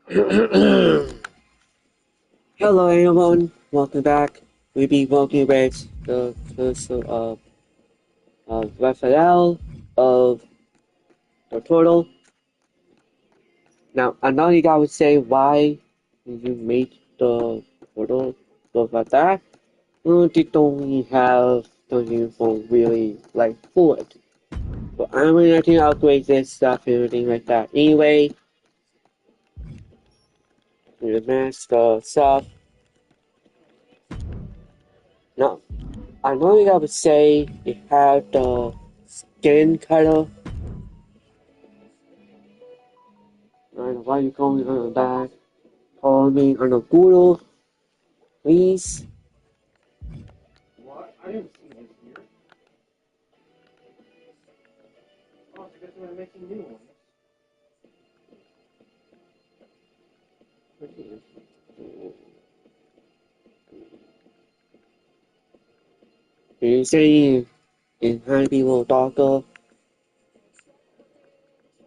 Hello everyone, welcome back. We'll be working with the cursor of Raphael of the turtle. Now I know you guys would say why you made the turtle look like that. They don't have the uniform really like for it. But I'm really to upgrade this stuff and everything like that. Anyway, the mask stuff. Now I know you guys would say it had the skin color. And why you calling on that? Call me on a Google, please. What? I didn't see this here. Oh, I guess we're making new ones. You say in high people darker,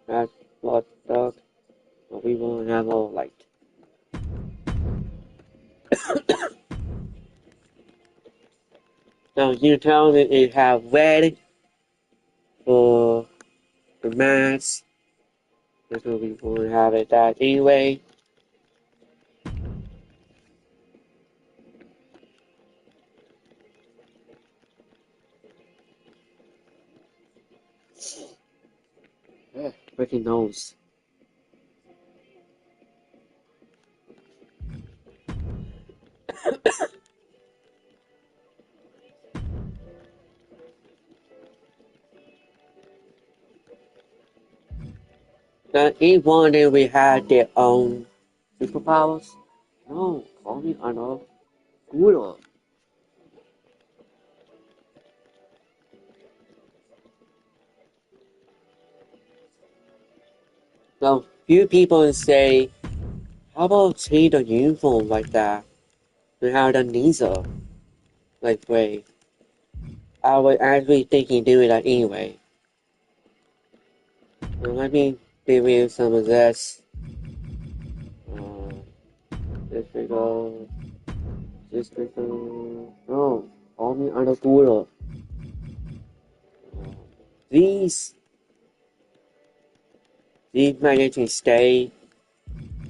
that what dark, but we will have all light. Now you tell me it have red for the mask. That's what we won't have it that anyway. Freaking nose. Now each one of them we had their own superpowers. No, call me on a Google. Now few people say, how about change the uniform like that? And how the knees are like gray. I was actually thinking doing that anyway. Let me review some of this. Uh, this we go. This we go. Oh, only on the Google. These might to stay.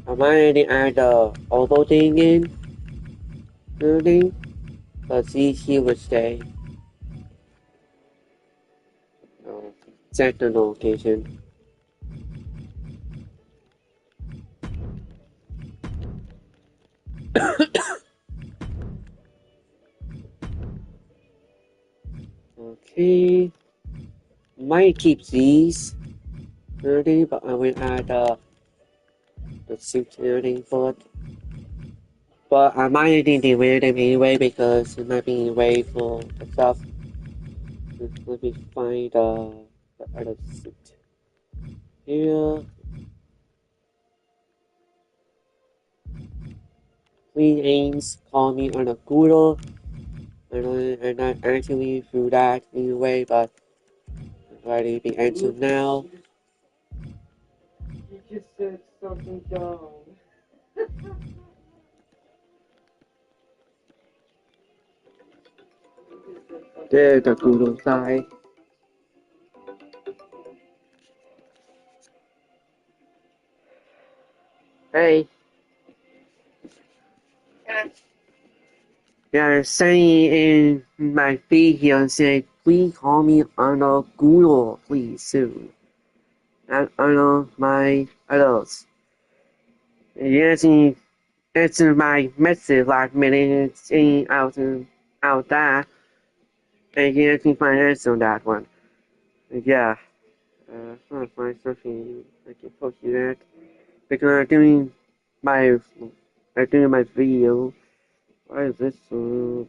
I might add the oval thing in. Thing. But these here would stay. Set the location. Okay. Might keep these. But I will add the suit and everything for it. But I might need to wear them anyway because it might be a way for the stuff. Let me find the other suit. Here. Clean Ains call me on a Google. I'm not actually through that anyway, but I've already been answered now. You just said something dumb. There's the Google side. Hey. They're saying in my feed here saying, please call me on a Google, please, soon. And on my others. Yes, it's my message last minute saying out that. And you can find answer on that one. Yeah. I'm trying to find something I can post you that. Because I'm doing my video. Why is this so?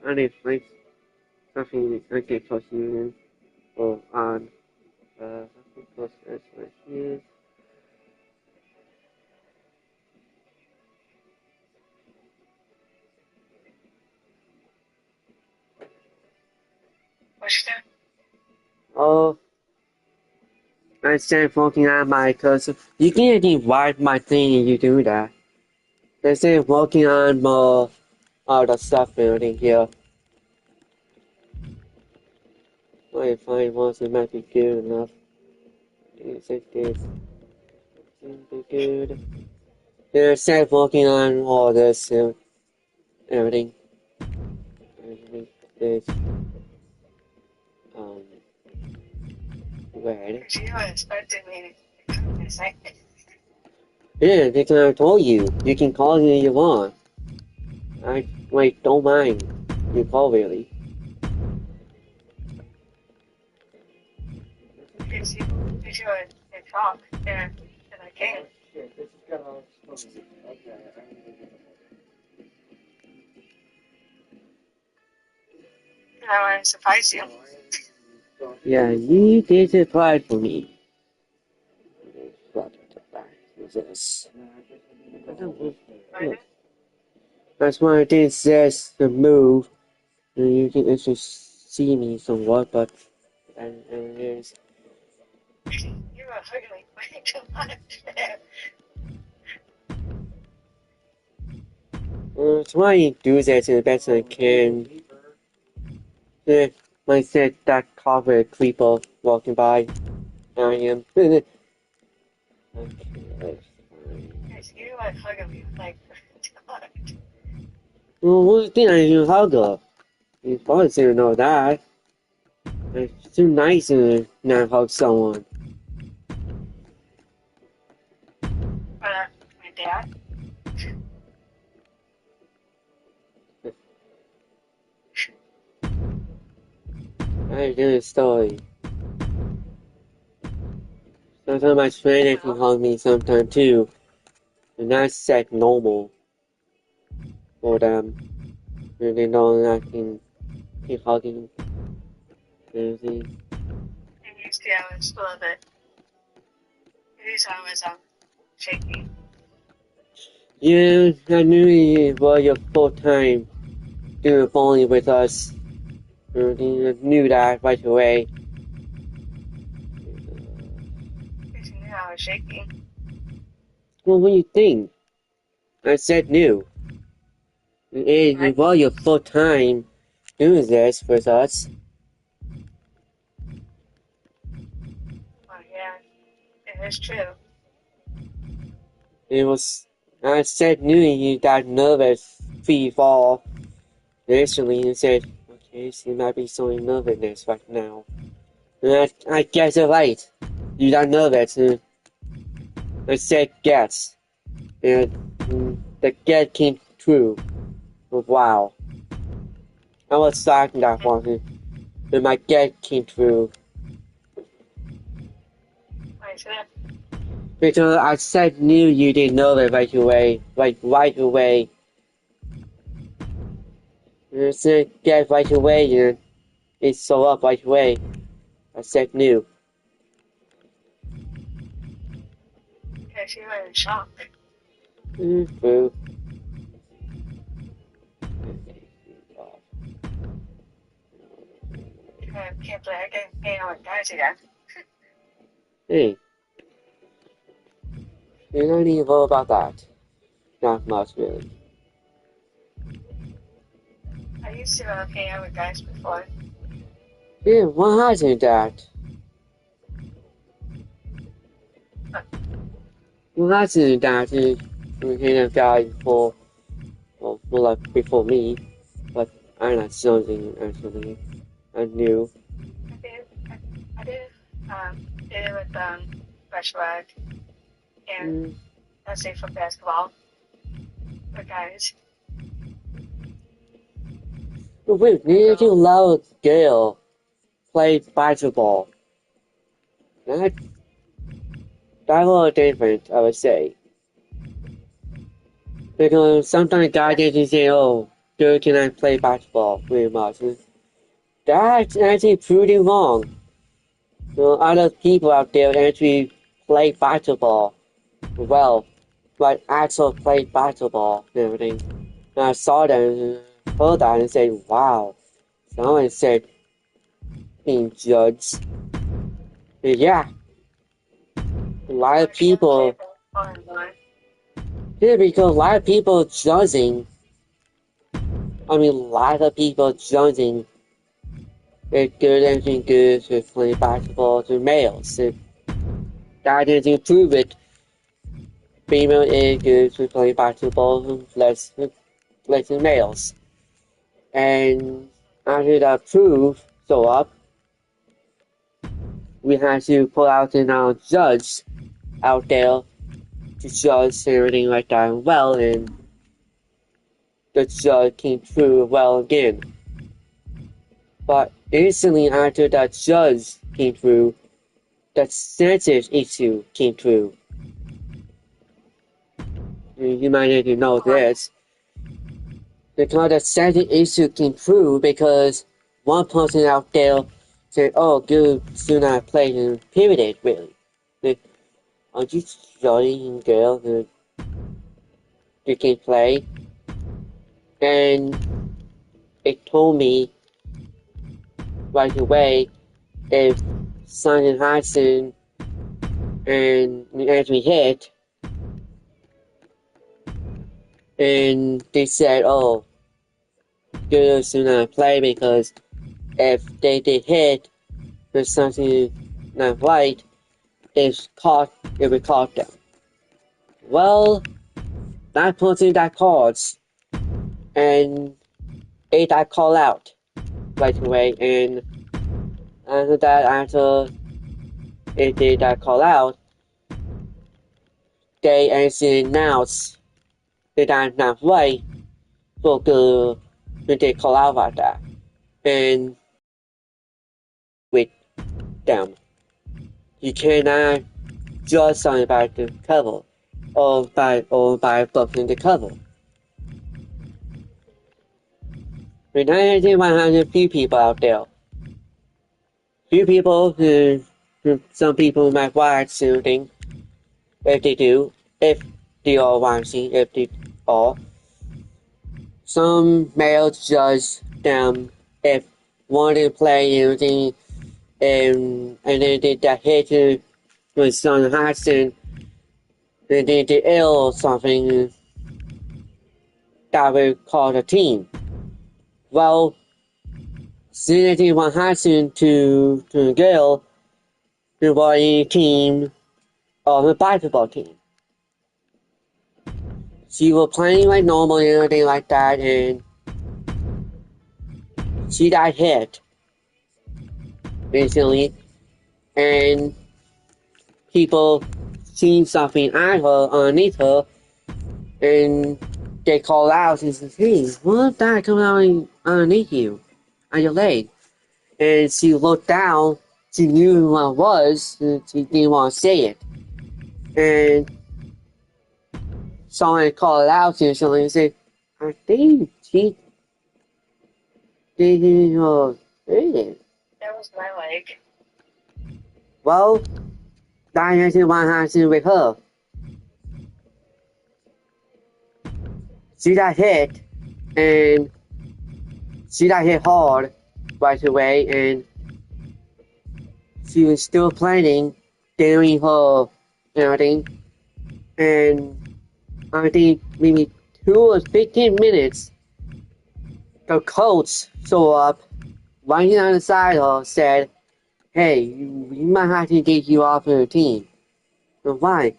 I need to find something I can post you in or on. I can post this right here. What's that? Oh, I started working on my cause you can't even wipe my thing and you do that. I started working on more all the stuff building here. I find once it might be good enough. Is it this? Be good. Then I started working on all this and everything. This um red. You don't expect me to come this night. Yeah, because I told you, you can call me if you want. I like don't mind. You call really. Because you talk, and I can't. Shit, this has got all exposed. Okay, I need to get I want to surprise you. Yeah, you did surprise for me. What the fuck is this? I don't know. Look. That's why I did this the move. And you can actually see me somewhat, but and there's You are ugly way too much. that's why I do this the best I can. Yeah, I said that cover creeper walking by. I am. Okay, that's fine. Because you are ugly like too much. Well, what do you think I do hug her? You probably didn't know that. It's too nice to not hug someone. My dad. I did a story. Sometimes my friend can hug me sometime too. And that's like normal for them. And they know I can keep hugging everything. And you see I was a little bit. You saw I was shaky. Yeah, I knew you were your full time doing bowling with us. I knew that right away. Because you knew I was shaky. Well, what do you think? I said new. And while you're full time doing this with us, Oh yeah, it is true. it was. I said new you got nervous pre-fall initially and said, okay, so you might be showing nervousness right now. And I guess you're right. You got nervous. And I said guess. And the guess came true. Wow. I was shocked that one. And my guess came true. Why is that? Because I said knew you didn't know it right away. Like right away. And I said get right away and it sold up right away. I said new. Because you were in shock. True. I can't believe I can hang out with guys again. Hey. You don't need to worry about that. Not much really. I used to hang out with guys before. Yeah, why hasn't that? Why hasn't that? We can have died before, well, more like before me. But I'm not something actually. I knew. I did it with Fresh Rag and let's say for basketball with guys. But wait, did you allow a girl play basketball? That's a little different, I would say. Because sometimes guys just say, oh, girl cannot play basketball very much. That's actually pretty wrong. Other people out there actually play basketball well, like actually play basketball and everything. And I saw that and heard that and said, wow. Someone said being judged. Yeah, a lot of people. Oh, boy. Yeah, because a lot of people judging. I mean, a lot of people judging it good anything good to play basketball to males. If that doesn't prove it, female is good to play basketball less than males. And after that proof show up, we had to put out in our judge out there to judge everything like that well, and the judge came through well again. But instantly after that judge came through, the census issue came through. You might need to know this. Because the census issue came through because one person out there said, oh, good, do not play, and period, really. Like, are you showing girl that you can play? And it told me right away if Simon Hudson and Anthony hit, and they said, oh, girls do not play because if they did hit, there's something not right, it would caught them. Well, that person got cards, and it got called out right away, and after it did that call out, they actually announced that I'm not right for the when they call out about that. And with them, you cannot judge something by the cover or by looking the cover. But I think 100 few people out there. Few people who some people might watch something if they do, if they are watching, if they are. Some males judge them if one to play anything and then they got hit with some Hudson and they did ill or something that would call a team. Well, sending one Hudson to a girl who was in a team of a basketball team. She was playing like normal and everything like that, and she got hit recently, and people seen something at her underneath her, and they call out and says, "Hey, what's that coming out underneath you, on your leg?" And she looked down. She knew what it was. And she didn't want to say it, and someone called out to her and said, "I think she didn't say it." That was my leg. Well, that has what happened with her. She got hit, and she got hit hard right away, and she was still planning doing her everything. And I think maybe 2 or 15 minutes, the coach showed up right on the side of her, said, "Hey, we might have to get you off of the team." And why?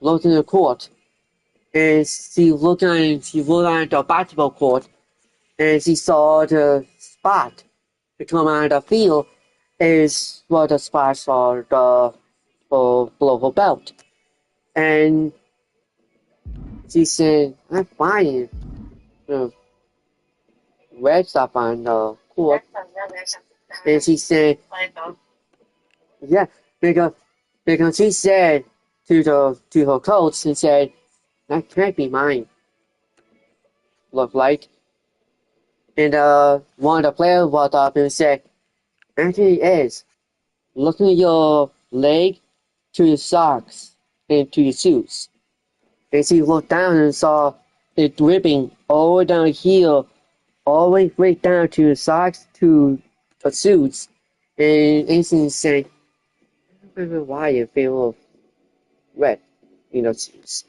Looked in the court, and she looked on the basketball court, and she saw the spot to come out of the field is what the spots are the below her belt. And she said, "I'm fine. The red stuff on the court." And she said, "Yeah, because she said to her coach, she said, that can't be mine. Look like." And one of the players walked up and said, "Actually, it is. Looking at your leg to your socks and to your shoes." And she looked down and saw it dripping all down here, all the way right down to the socks to the shoes. And instantly said, don't know why you feel red in those scenes.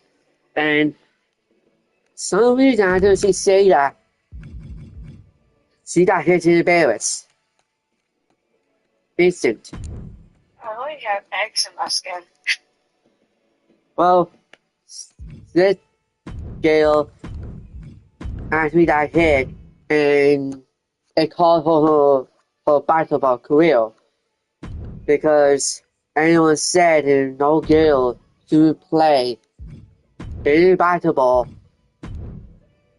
And some reason I don't see say that she got hit in the barracks. Instant. I only have eggs in my skin. Well, this girl actually got hit and it caused her basketball career because anyone said that no girl should play any basketball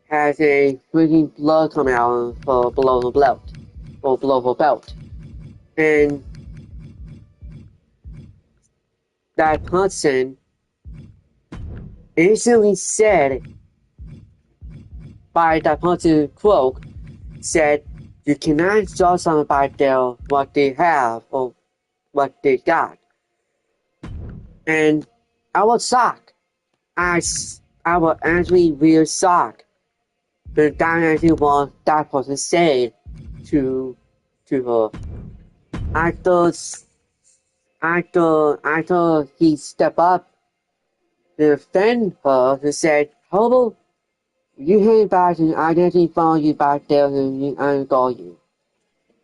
has a freaking blood coming out of below the belt or below her belt. And that person instantly said by that person quote said you cannot judge somebody by their what they have or what they got. And I was shocked. I was actually real shocked that that actually what that person said to her. After after he stepped up to defend her, he said, "Hobo, you came back and I didn't find you back there and I got you."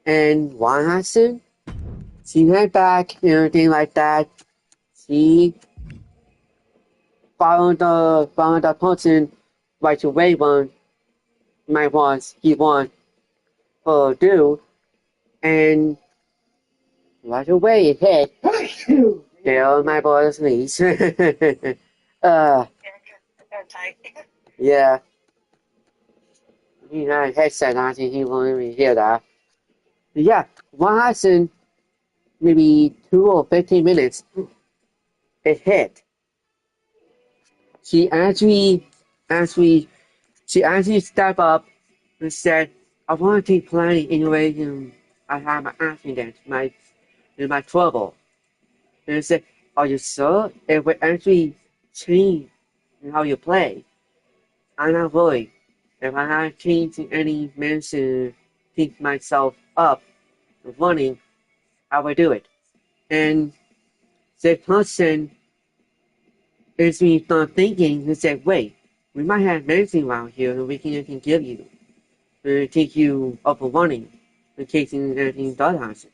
And what happened? She went back and everything like that. She followed the person right away when he want her to do, and right away it hit. There, my boy sneeze. Yeah, they're tight. Yeah. He had a headset on, so he won't even hear that. Yeah, what happened? Maybe 2 or 15 minutes. It hit. She actually stepped up and said, "I want to keep playing anyway. I have an accident, in my trouble." And I said, "Are you sure it will actually change how you play?" I'm not worried. If I have changed any means to keep myself up running, I will do it. And the person is me start thinking and said, "Wait, we might have medicine around here and we can give you and take you up and running in case anything does happen.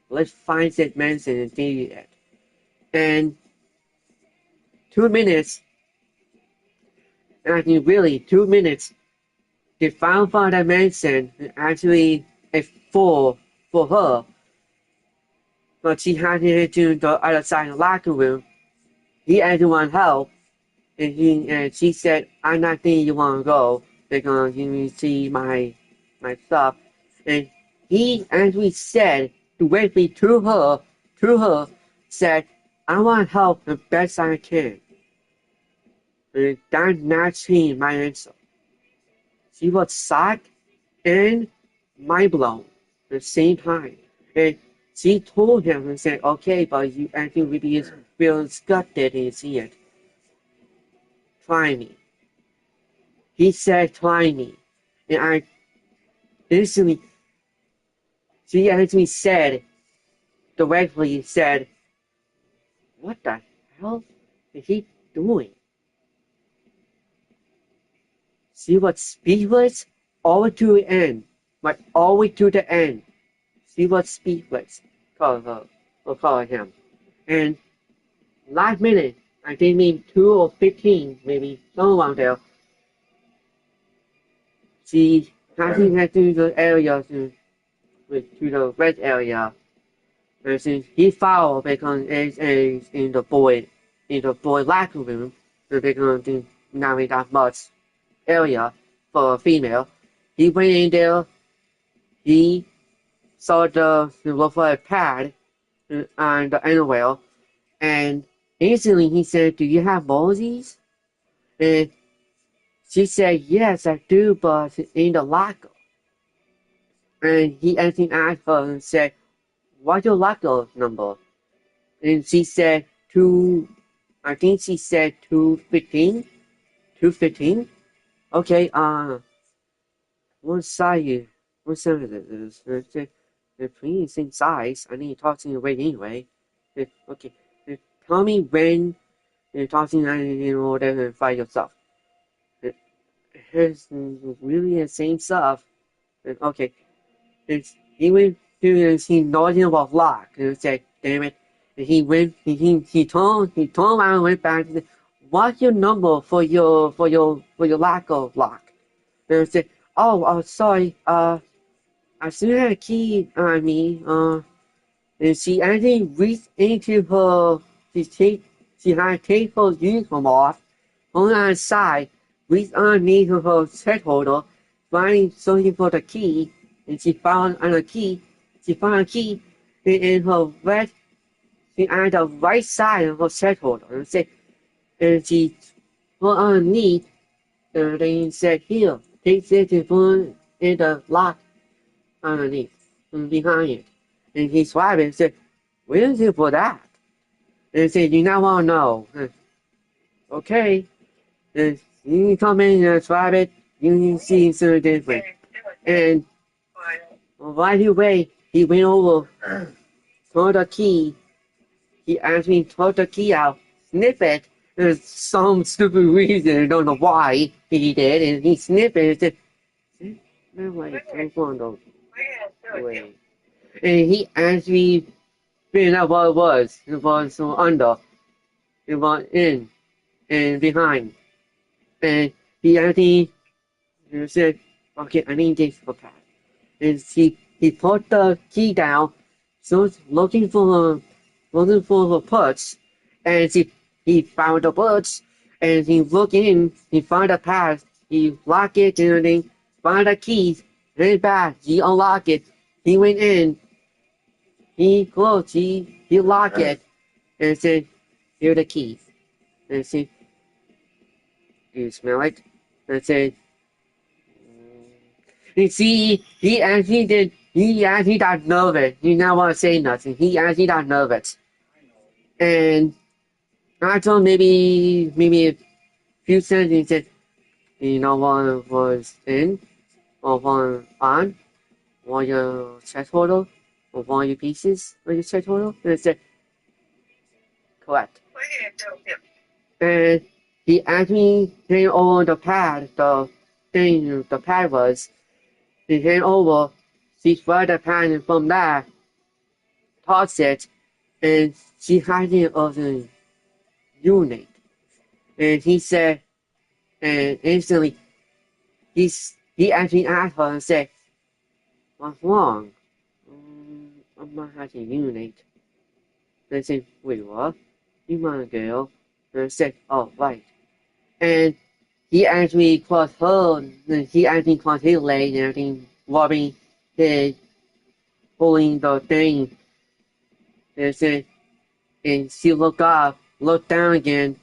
Let's find that medicine and give you it." And 2 minutes, and I think really 2 minutes, they found that medicine actually a for her, but she had to the other side of the locker room. He actually want help, and she said, "I'm not thinking you want to go because you need to see my stuff." And he actually said directly to her, said, "I want help the best I can." And that not changed my answer. She was shocked and mind blown at the same time. And she told him and said, "Okay, but you actually really feel disgusted and see it. Try me." He said, "Try me." And I instantly, she actually said, directly said, "What the hell is he doing?" She was speechless all to the end, like all the way to the end. She was speechless, call him. And last minute, I think maybe 2 or 15, maybe somewhere around there, she passing her to the area to the red area. And since he fouled because it's in the boy locker room, so because there's not really that much area for a female. He went in there, he saw the look for a pad and the underwear, and instantly he said, "Do you have Moses?" And she said, "Yes, I do, but it's in the locker." And he actually asked her and said, "What's your locker number?" And she said, I think she said 215. 215? Okay, what size, what size is this? They're pretty same size. I need to talk to you right anyway. Okay. Tell me when you're tossing in order and fight yourself. It's really the same stuff. Okay. He went to and he noticed about lock and said, damn it. And he turned around and went back and said, what's your number for your lack of lock? And I said, oh, sorry, I still had a key on me, and she actually reached into her, she had to take her uniform off, on the side, reached underneath her head holder, finding something for the key, and she found a key in her red, on the right side of her head holder, and she put underneath, and then said, here, take this and put in the lock underneath, and behind it. And he swiped it and said, where is it for that? And he said, you not want to know. Okay. And you come in and swipe it, you see something different. And right away, he went over, took the key, he actually took the key out, snipped it, there's some stupid reason, I don't know why he did, and he snipped it and said, no way, way. And he actually figured out what it was. It was under, it was in, and behind. And he actually said, okay, I need this for that. And he put the key down, so looking for her purse, and he found the purse, and he looked in, he found the pad, he locked it and everything, found the keys, ran back, he unlocked it, he went in, he closed, he locked it, and said, here are the keys. And I said, do you smell it? And I said, you see, he actually got nervous. He not want to say nothing. He actually got nervous. And I told him maybe a few sentences, you know what was in, or one on, or your chest holder, or one of your pieces of your chest holder. And I said, correct. And he actually came over the pad, the thing the pad was. He came over, she spread the pad, and from there, tossed it, and she had it as a unit. And he said, and instantly, he actually asked her and said, what's wrong? I'm not having unit. And I said, wait, what? You my girl? And I said, oh, right. And he actually crossed her, and he actually crossed his leg and everything, rubbing his, pulling the thing. And I said, and she looked up, looked down again,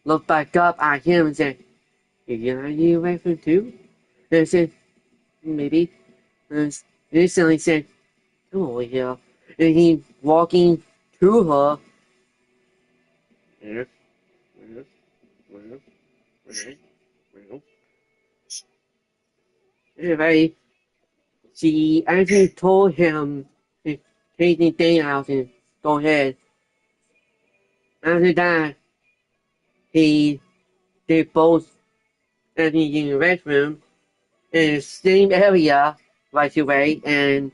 looked back up at him and said, you gonna need a rifle too? And I said, maybe. And instantly said, come over here. And he walking to her. Anyway, she actually told him to take the thing out and go ahead. After that, he they both ended in the restroom in the same area right away, and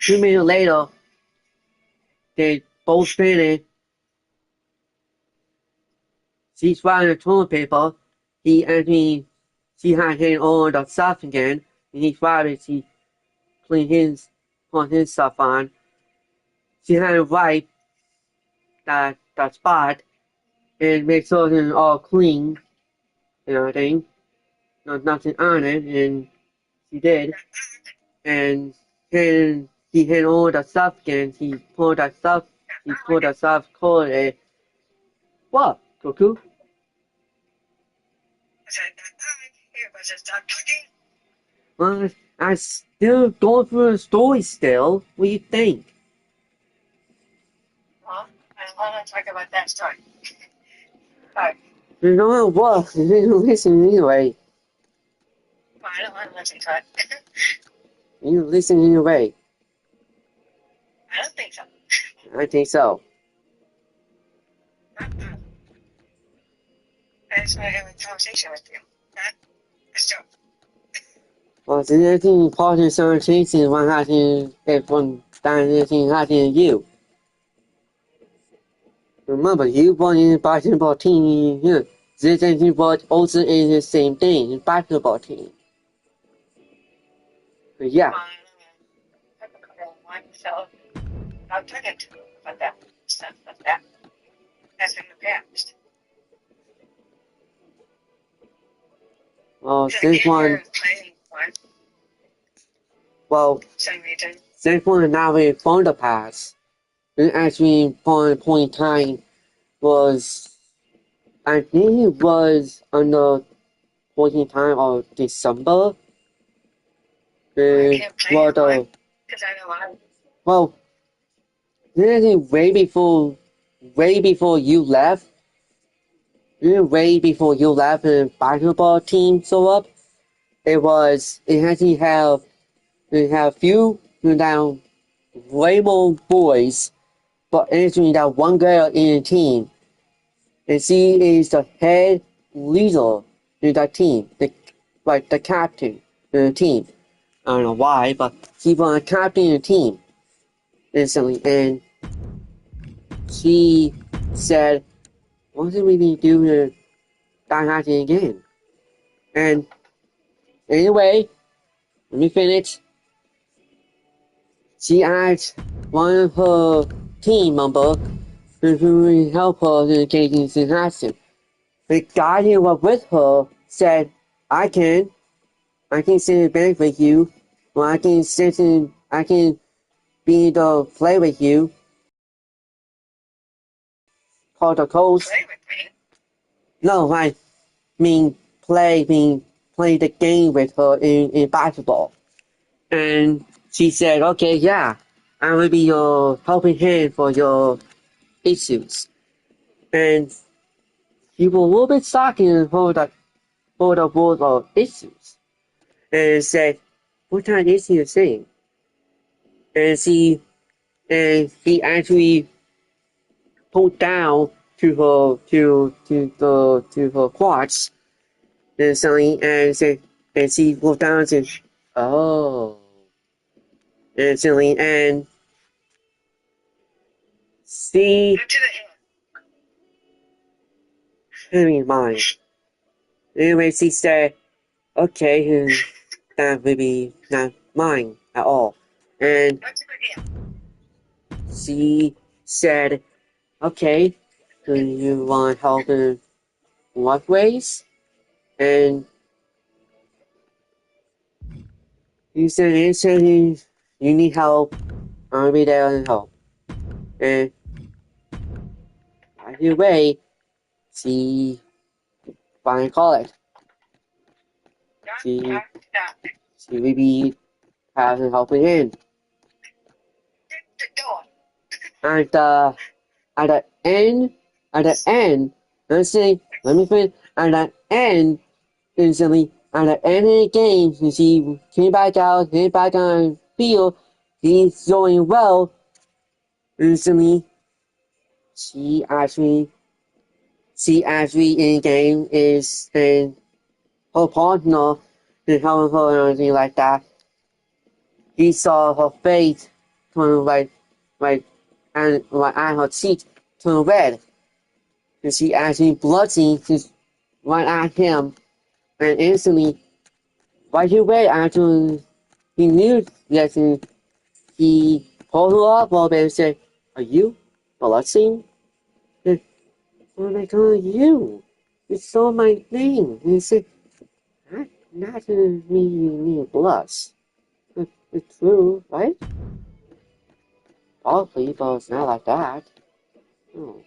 2 minutes later, they both finished. She swallowed the toilet paper. He actually, she had him on the stuff again, and he swallowed it. She cleaned put his stuff on. She had to wipe that spot and make sure it's all clean and everything. There's nothing on it, and she did. And then he had all the stuff again. He put the stuff called a what, Goku? Well, I still going through the story still. What do you think? Well, I don't want to talk about that story. Sorry. You know what? You didn't listen anyway. Well, I don't want to listen to it. You listen anyway. I don't think so. I think so. I just want to have a conversation with you. Not a joke. 我直接进 party 上清醒往下听，F1 但是听下听 you. Remember, you born in basketball team. Yeah, this engine board also is the same thing in basketball team. Yeah. So I'll turn it about that stuff like that. That's in the past. Well, this one. Well, this one now we found the past. And actually, point in time was, I think it was on the point in time of December. Well, well, way before you left. Way before you left the basketball team so up. It actually have few down way more boys, but actually that one girl in the team. And she is the head leader in that team, the captain in the team. I don't know why, but she was a captain in the team instantly, and she said, "What do we need to do to start acting again?" And anyway, let me finish. She asked one of her team members to help her to get into action. The guy who was with her said, I can sit in bed with you, or I can be the play with you, call the coach." Play with me? No, I mean play the game with her in basketball. And she said, okay, yeah, I will be your helping hand for your issues. And he was a little bit shocking for the word of issues. And said, what kind of issue you saying? And he actually pulled down to her quads and something and said, and she pulled down and said, oh, and something, and she having mind. Anyway, she said, okay, that will be not mine at all. And she said, okay, do you want help in what ways? And he said, you need help, I'll be there and help. And either way, she finally called it. She will be having helping hand. At the end, let me finish. At the end, instantly, at the end of the game, she came back out, came back on field, he's doing well. Instantly, she actually in game is and her partner is helping her or anything like that. He saw her face turn and her cheek turn red. And she actually blooding just right at him, and instantly, right away after he knew that he pulled her up a little bit and said, "Are you blooding?" And what am I calling you? You saw my name. And he said, not to me you need blush. It's true, right? Probably, but it's not like that. Oh.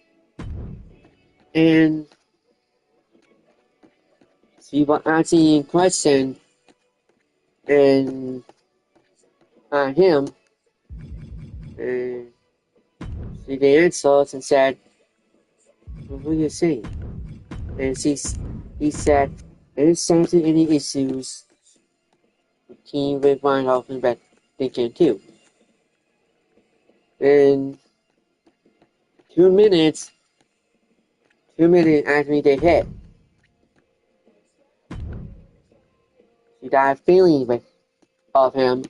And she was asking question and him, and she answered and said, what are you saying? And he said, there's something any issues team with one off but they can too. And 2 minutes after they hit, she got a feeling of him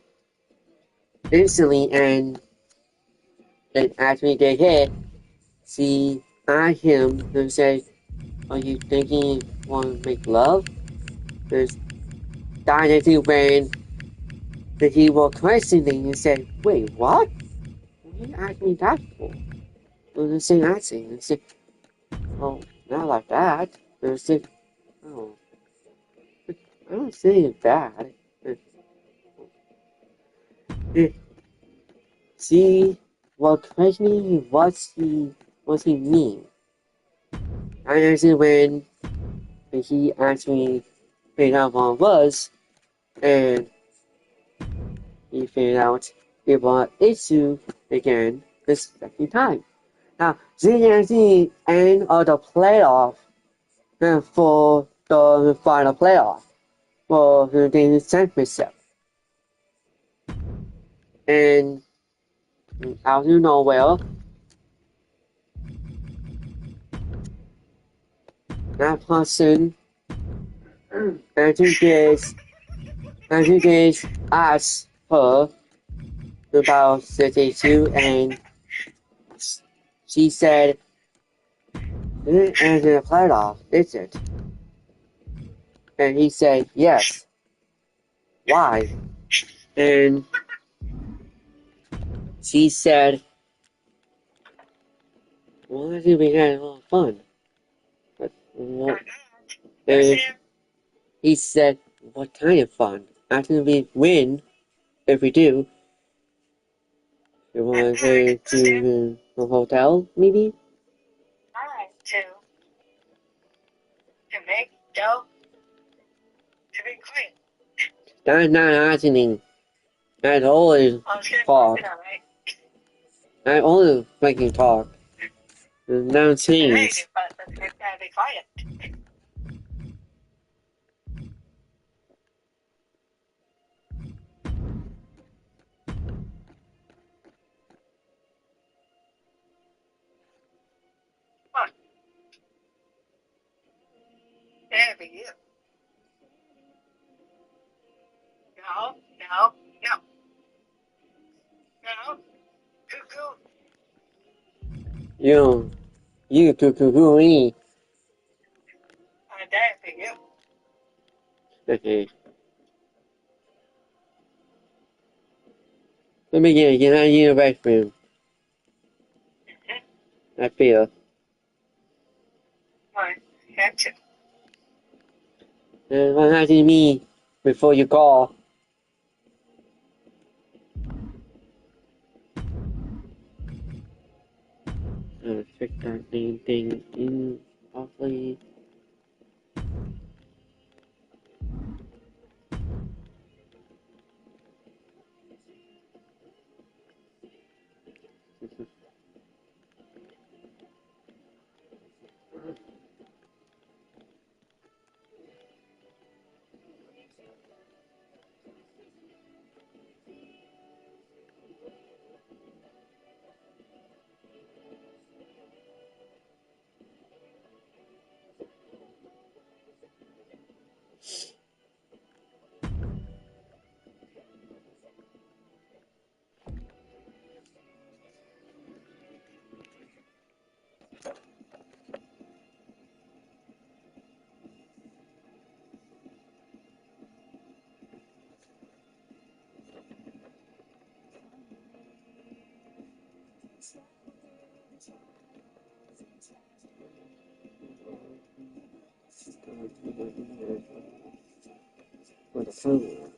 instantly, and after they hit, she asked him and said, "Are you thinking you want to make love?" There's Dynasty when he was questioning and said, "Wait, what? What are you asking me that for?" And the same accent and said, "Oh, not like that." And I said, "Oh, I don't say it's bad." She was questioning what he mean. I answered when he asked me figured out what it was, and he figured out it was issue again the second time. Now, this is the end of the playoff for the final playoff for the championship. And out of nowhere, that person introduced asked her about this issue, and she said, "It isn't a playoff, is it?" And he said, "Yes." Why? And she said, "Well, I think we had a lot of fun." But what? And he said, "What kind of fun? After we win, if we do, we want to go to a hotel, maybe?" To make dough, to be quick. That's not happening. That's always talk. Right? I always fucking talk. There's no change. But it's gotta be quiet. What? That'd be you. No, no, no, no. Cuckoo. You cuckoo me. That'd be you. Okay. Let me get out of the restroom. I feel. Why? Have to. What happened to me before you call? Check that main thing in awfully. What the phone?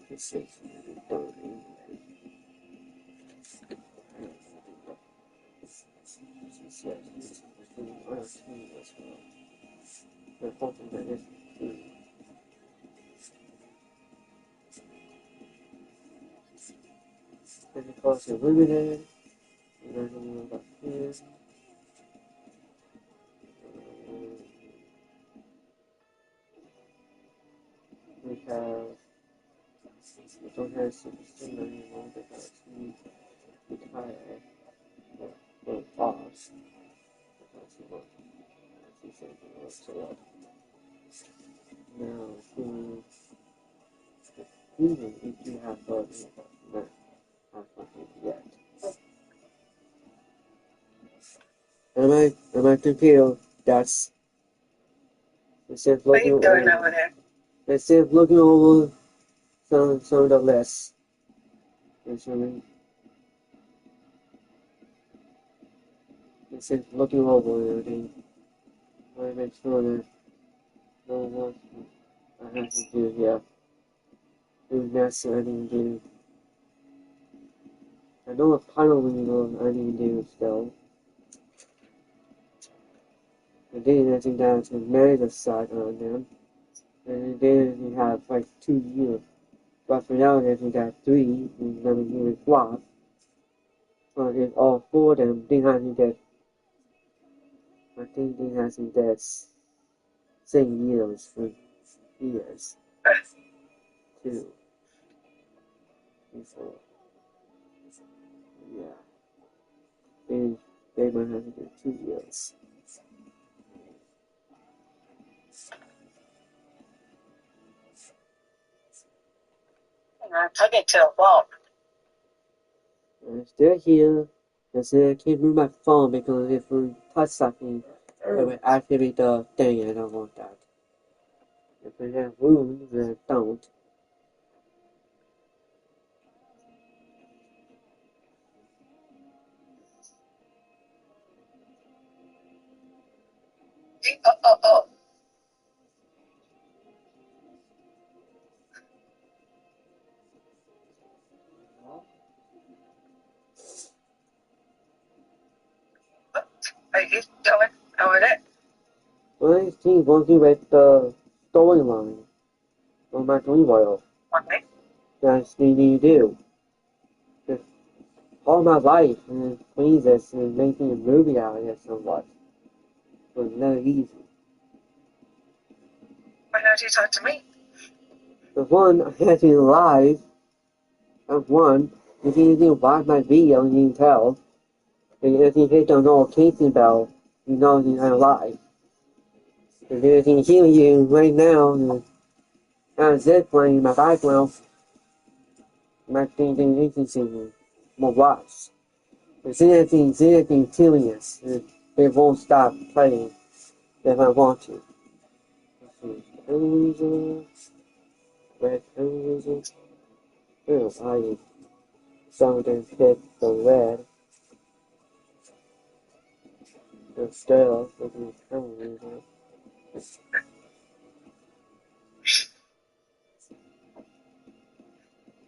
This is because you're limited, you don't know about this. We don't have 16 anymore because we retired. Pause. Now, even if you have not have something yet. And my computer, that's instead of What are looking you doing over over there? instead of looking over some of the lists. Instead of looking over everything, I make sure that no one I have to do here. Do necessary I need to do. I know what kind of window I need to do still. And then I think that's the manager side on them. And then you have like 2 years. But for now, I think that 3 is going to be flop. But if all 4 of them, they have to get, I think they have to get same years for years. 2, 3, 4. Yeah. They might have to get 2 years. I'm talking to a wall. I'm still here. I said I can't move my phone because if we touch something, it will activate the thing. I don't want that. If I have room, then I don't. Oh. What are you doing over there? I think working with the storyline on my Dream World. Okay. That's what you do. Just all my life, and Jesus, and making a movie out of it somewhat was never easy. Why don't you talk to me? The one, I had to live. Of one, if you didn't watch my video, you can tell. And if you hit the notification bell, you know you're live. And if you hear you right now, and as it playing in my background, my thing interesting will watch. It's anything curious. It won't stop playing if I want to. Red television. Oh, I something hit the red. The scale of the television.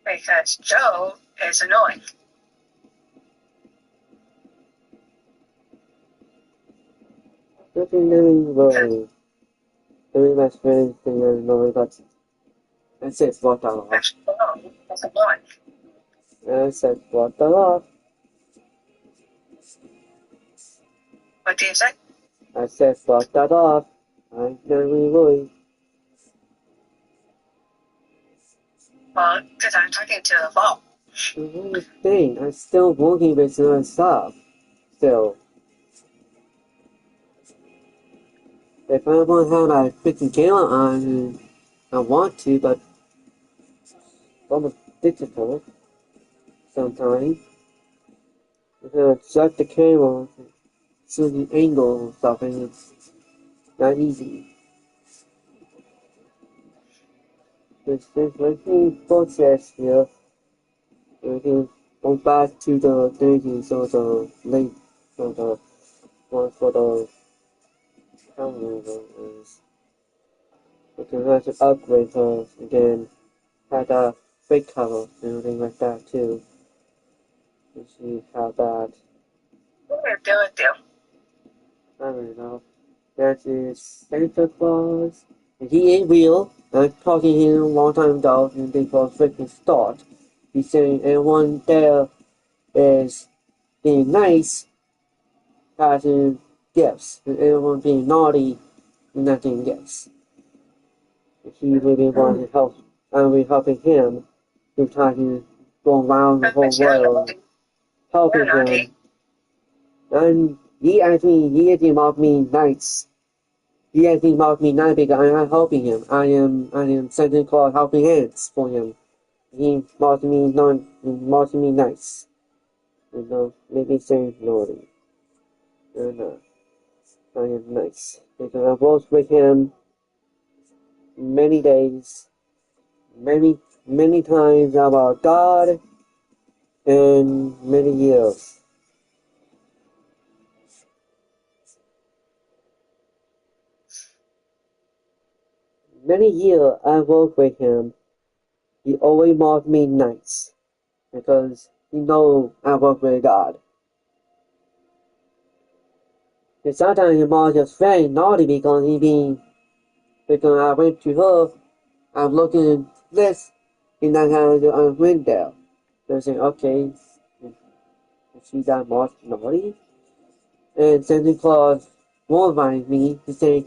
Because Joe is annoying. Nothing really very much very thing I know, but I said what I love. Joe is annoying. I said what I love. What do you say? I said what I love. I can really. Well, because I'm talking to the wall. The only thing, I'm still working with my stuff. Still. If I want to have my freaking camera on, I want to, but it's almost difficult sometimes. I'm gonna adjust the camera to the angle and stuff, and it's not easy. There's making process here. We can go back to the thinking, so the link, so the one for the camera is. We can have to upgrade her again. Had a fake cover and everything like that too. You see how that, What are you doing, Bill? I don't know. That is Santa Claus. And he ain't real. I'm talking to him a long time ago and before freaking start. He's saying everyone there is being nice, having gifts, and everyone being naughty, not getting gifts. He really wanted to help, and we're helping him through talking, going around the whole world, helping him And he actually mocked me nice. He actually mocked me nice because I'm not helping him. I am Santa Claus helping hands for him. He mocked me nice. Maybe say naughty. And I am nice. Because I worked with him many days, many times about God and many years. Many years I worked with him. He always mocked me nice because he know I work with God. And sometimes he mocked his friend naughty because I went to her, I'm looking at this and I have the window. So I say, okay, she got mocked naughty. And Santa Claus warned me to say,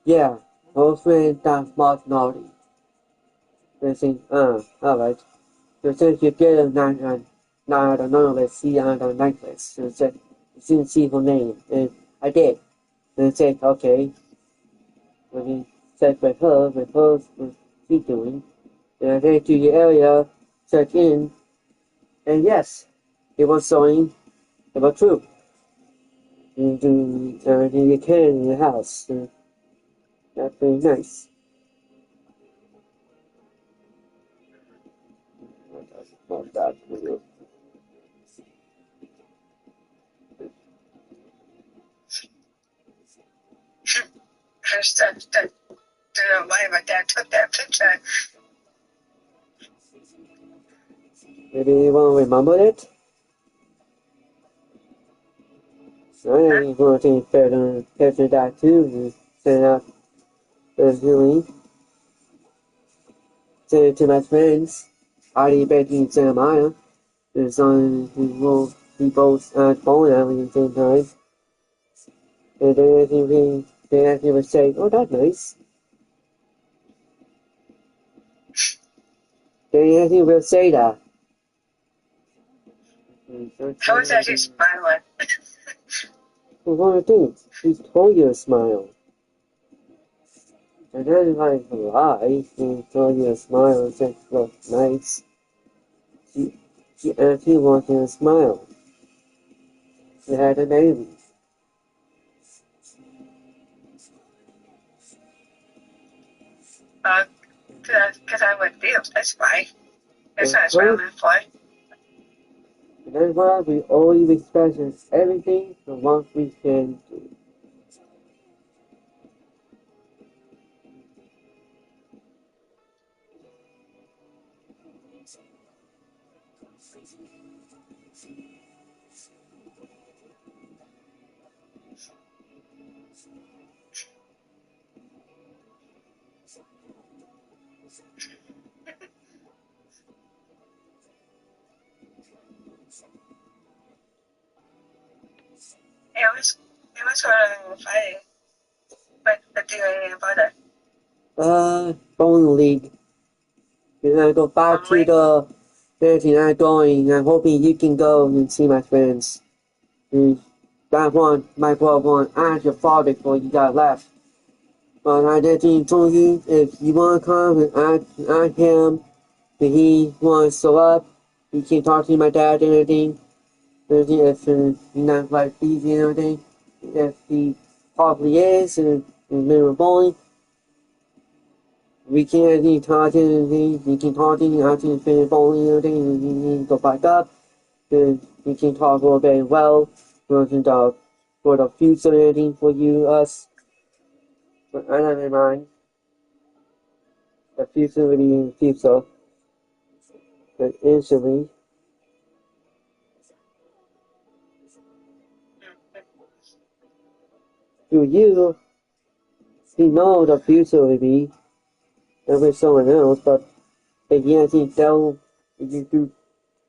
yeah, her friend got mocked naughty. And I say, alright. So since you get a now I don't know, let's see on the necklace. So I said, I didn't see her name. And I did. And I said, okay. Let me check with her, what's she doing. And I went to the area, checked in, and yes, it was showing, it was true. And everything you can in the house. That's very nice. Not that video. Don't know why my dad took that picture. Maybe you want to remember it? I think one thing better than that too is send out the viewing. Send it to my friends. Adi, Betty, and Jeremiah. And son who will be both at phone at the same time. And they actually would say, oh, that's nice. They actually will say that. How is that he's smiling? Well, one of the things, he told you to smile. And then like a lie, he told you to smile and said, look nice. She actually wanted to smile. She had a baby. Because I would feel, that's why. That's what I was Uh-huh. smiling for. And that's why we always express everything from what we can do. It was sort of funny. But do you about it? Bowling league. And I go back to the 39 going. I'm hoping you can go and see my friends. And that one, my brother one, ask your father before you got left. But I didn't tell you if you want to come and ask him if he wants to show up. You can talk to my dad and everything. If he's not like busy and everything. If he probably is and middle of bowling. We can't be talking, we can talk after finish bowling and everything, and we need to go back up. Then we can talk a little bit well, for the future and everything for you, us. But I don't mind. The future will be in the future. But instantly, to you, he know the future will be, and with someone else, but again, he tell, you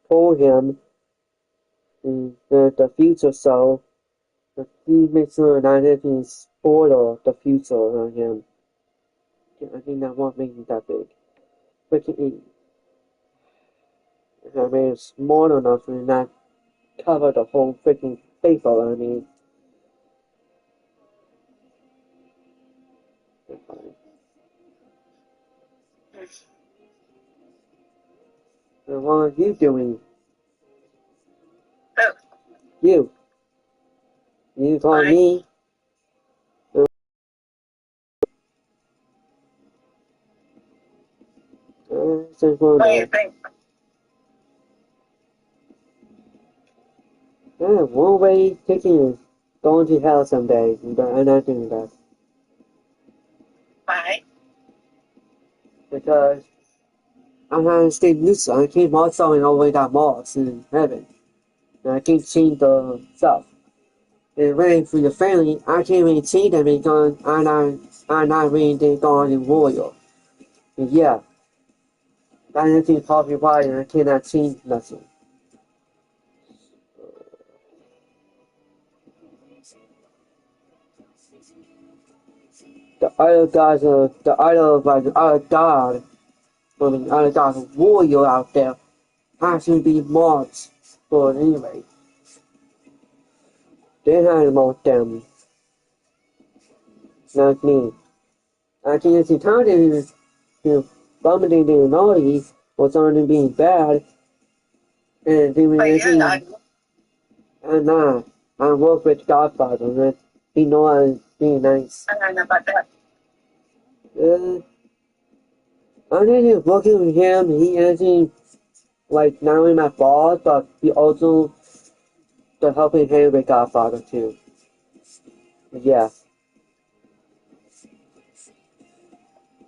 told him the future self. But he makes sure that everything spoil the future on him. I think that won't make it that big. Freaking if I made it small enough to not cover the whole freaking people, I mean. And what are you doing? Oh, You. You call fine. me? Since when What do you though? think? Yeah, one way taking is going to hell someday. I'm not doing that. Why? Because I have stayed neutral. I keep also in all the way that Mars in heaven. And I can't change the stuff. And when for your family, I can't really change them because I'm not really the God and warrior. And yeah, that is probably why I cannot change nothing. The other gods of the other god, I mean other gods of warrior out there has to be mods. But anyway, they had about them, not me. I can't see time to vomiting the naughty or something being bad and doing But you're not. anything. I'm not. I work with Godfather and he knows I'm being nice. I don't know about that. Uh, I'm just working with him. He actually like not only my boss, but he also the helping hand with Godfather too. Yeah,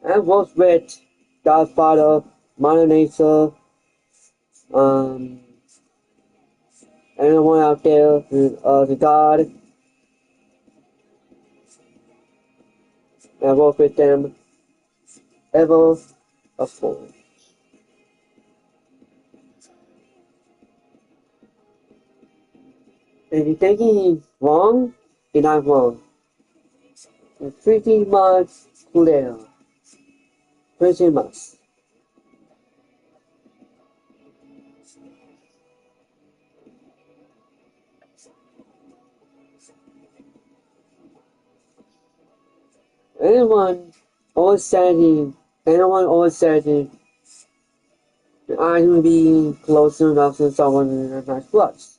I worked with Godfather, Mother Nature, um, anyone out there, the God. I worked with them ever before. If you're thinking wrong, you're not wrong. It's pretty much clear. Pretty much. Anyone always saying, anyone always saying, I will be close enough to someone in my trust.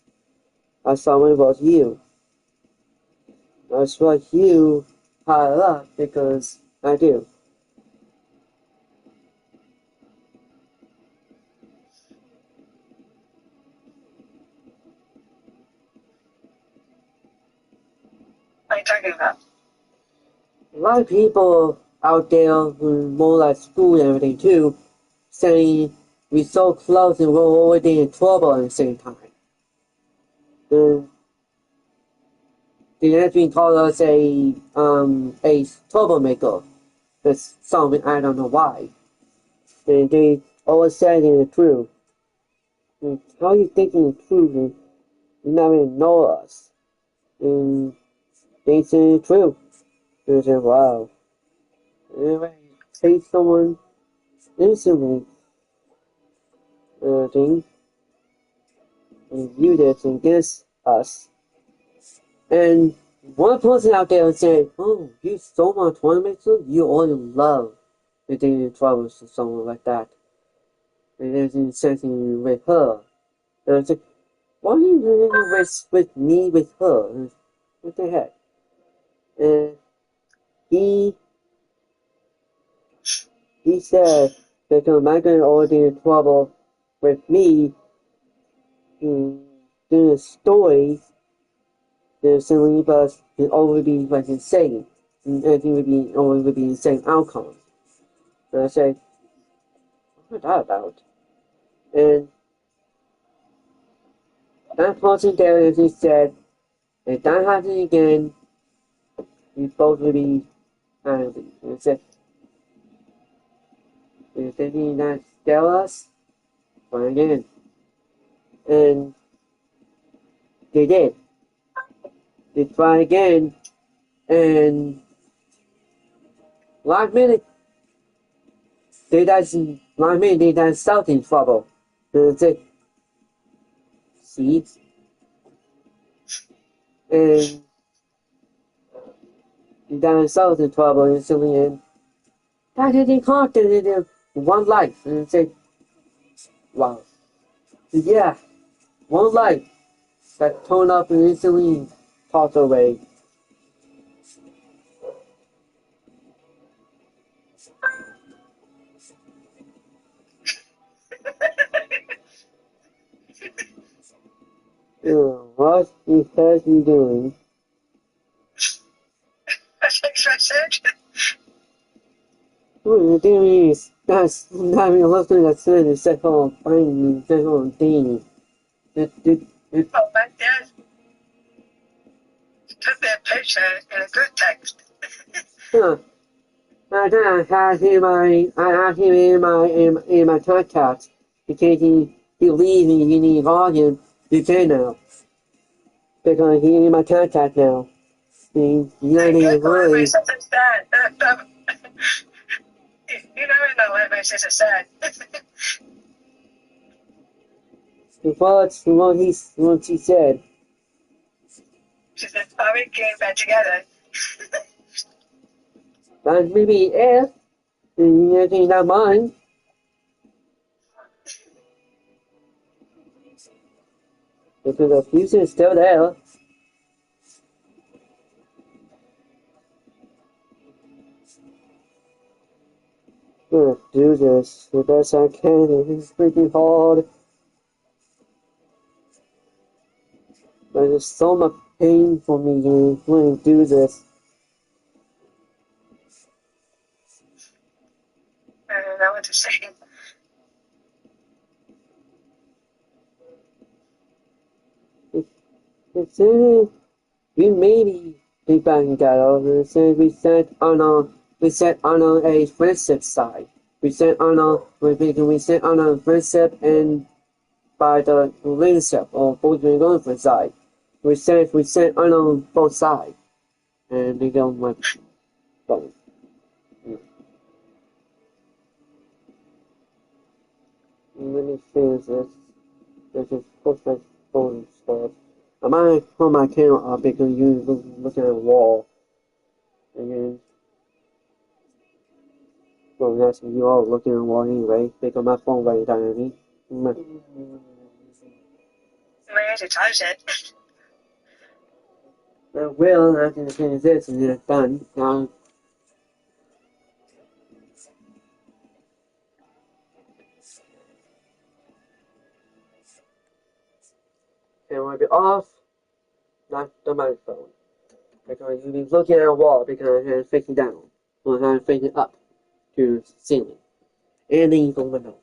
As someone was you. I trust you higher up because I do. What are you talking about? A lot of people out there who more like school and everything too, saying we're so close and we're already in trouble at the same time. And they actually call us a troublemaker. That's something I don't know why. And they always say the truth. And how you thinking the truth and you not even know us? And they say the truth. And say, wow. Anyway, hate someone instantly, thing, and view this against us. And one person out there said, oh, you so much tournament, so you only love getting in trouble with someone like that. And there's something with her. And I said, why are you doing with me with her? What the heck? And he he said that Michael already in trouble with me in doing a story that simply because it always be like insane. And everything would be always would be the same outcome. And I said, what's that about? And that person there actually said, if that happens again, we both will be angry. And I said, you're thinking that scare us? Try again. And they did. They tried again, and last minute, they got themselves in trouble. And I said, see, and down south in trouble instantly, and I didn't conquer in one life, and say, wow, yeah, one life that turned up and instantly tossed away. What is he doing? What you're doing is that's having a husband that's going to set home finding set home thing. Oh, my dad took that picture in a good text. Huh. I had him in my contact because he leaves me in the volume you can now. Because he's in my contact now. He's not even really. Something sad. You never know what makes it sad. What he said. She said, "Are we getting back together?" But maybe if you think not mine. Because the future is still there. I'm gonna do this the best I can. It's freaking hard. But there's so much pain for me when I do this. I don't know what to say. It's we maybe be back together. We set on a friendship side. We set on a friendship and by the relationship or both girlfriend side. We set on both sides. And we don't want both. Let me finish this. This is post my phone stuff. I might hold my camera up because you looking at the wall. And well, that's you all looking at the wall anyway. Because my phone right down at me. I have to charge it. I will after I finish this and then it's done. Now, camera will be off. Not the microphone. Because you'll be looking at a wall because I'm facing down. Or I'm facing up to the ceiling. And then you go windows.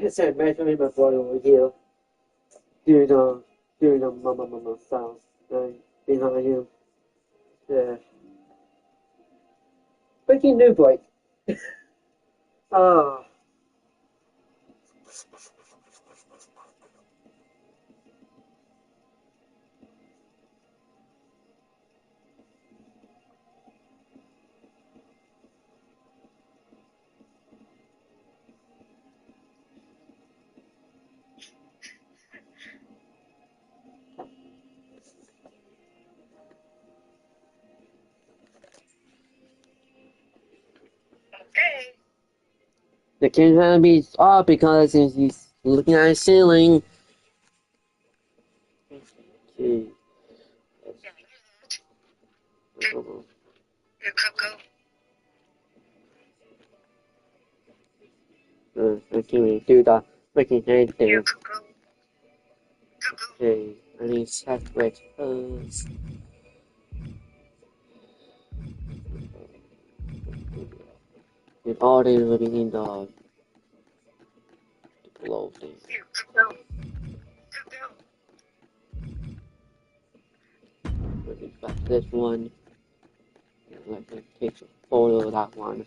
I said measuring my body over here. Doing the mama sound. Behind you. Yeah. Freaking new break. Ah. Okay. The camera be off because he's looking at the ceiling. Okay. You could go. I can't really do the freaking hand thing. You could go. Okay, I need separate hose. It already living in the clothing. You could go. Let me back this one. Let me take a photo of that one.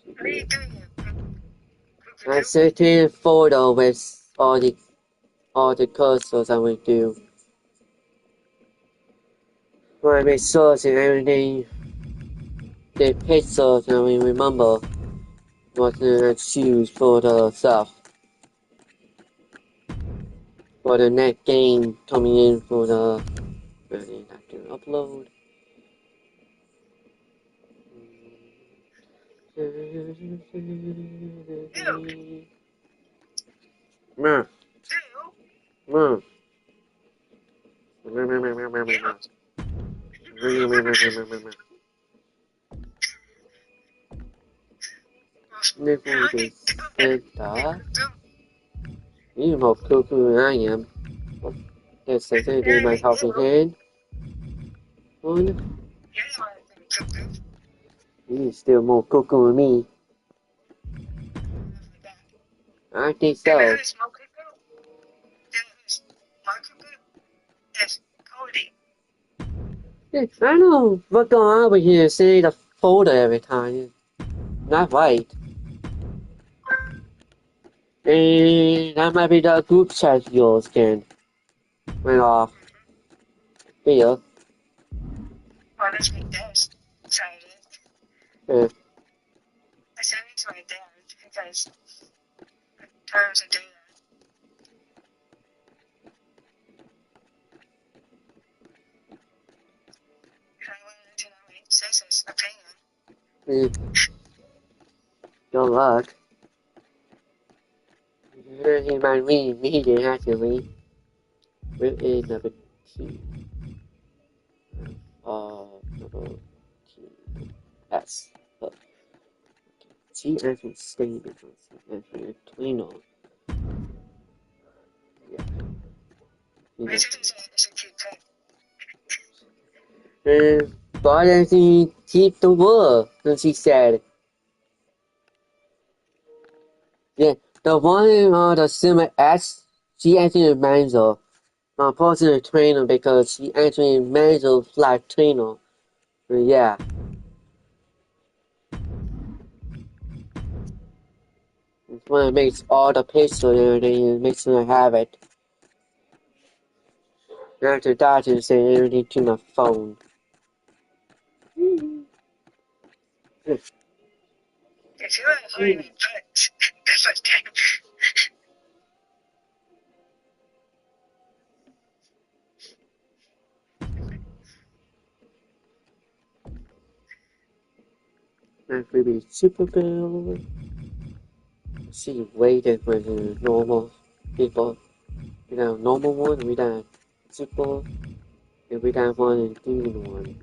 What are you doing? I sent in a photo with all the cursors I will do. when I make sauce and everything, the pixels and we remember what to choose for the stuff. For the next game coming in for the really have to upload. Meh. Meh. You know how cuckoo I am. Let's say do my helping hand. One. You still more cuckoo than me. I think so. I don't know what's going on over here saying the folder every time. Not right. And that might be the group chat yours again. Went off. Here. Well, that's my dad's side of it. Yeah. I sent it to my dad because times I do that. And I wanted to know what he says his opinion. Good luck. He might read meeting actually. Where is number 2? Number 2. S. G actually statement actually Twino. Yeah. My sister said it's a cute pet. Why doesn't he keep the wool? And she said, yeah, the one on the Simmer S, she actually managed a positive trainer because she actually managed a flat trainer. Yeah. It's when it makes all the pixels and everything, it makes me have it. After that, you say everything to my phone. If you want to hold me pets, that's okay. That could be Super Bowl. See, way different than normal people. We got normal one, we got Super, and we got one and demon one.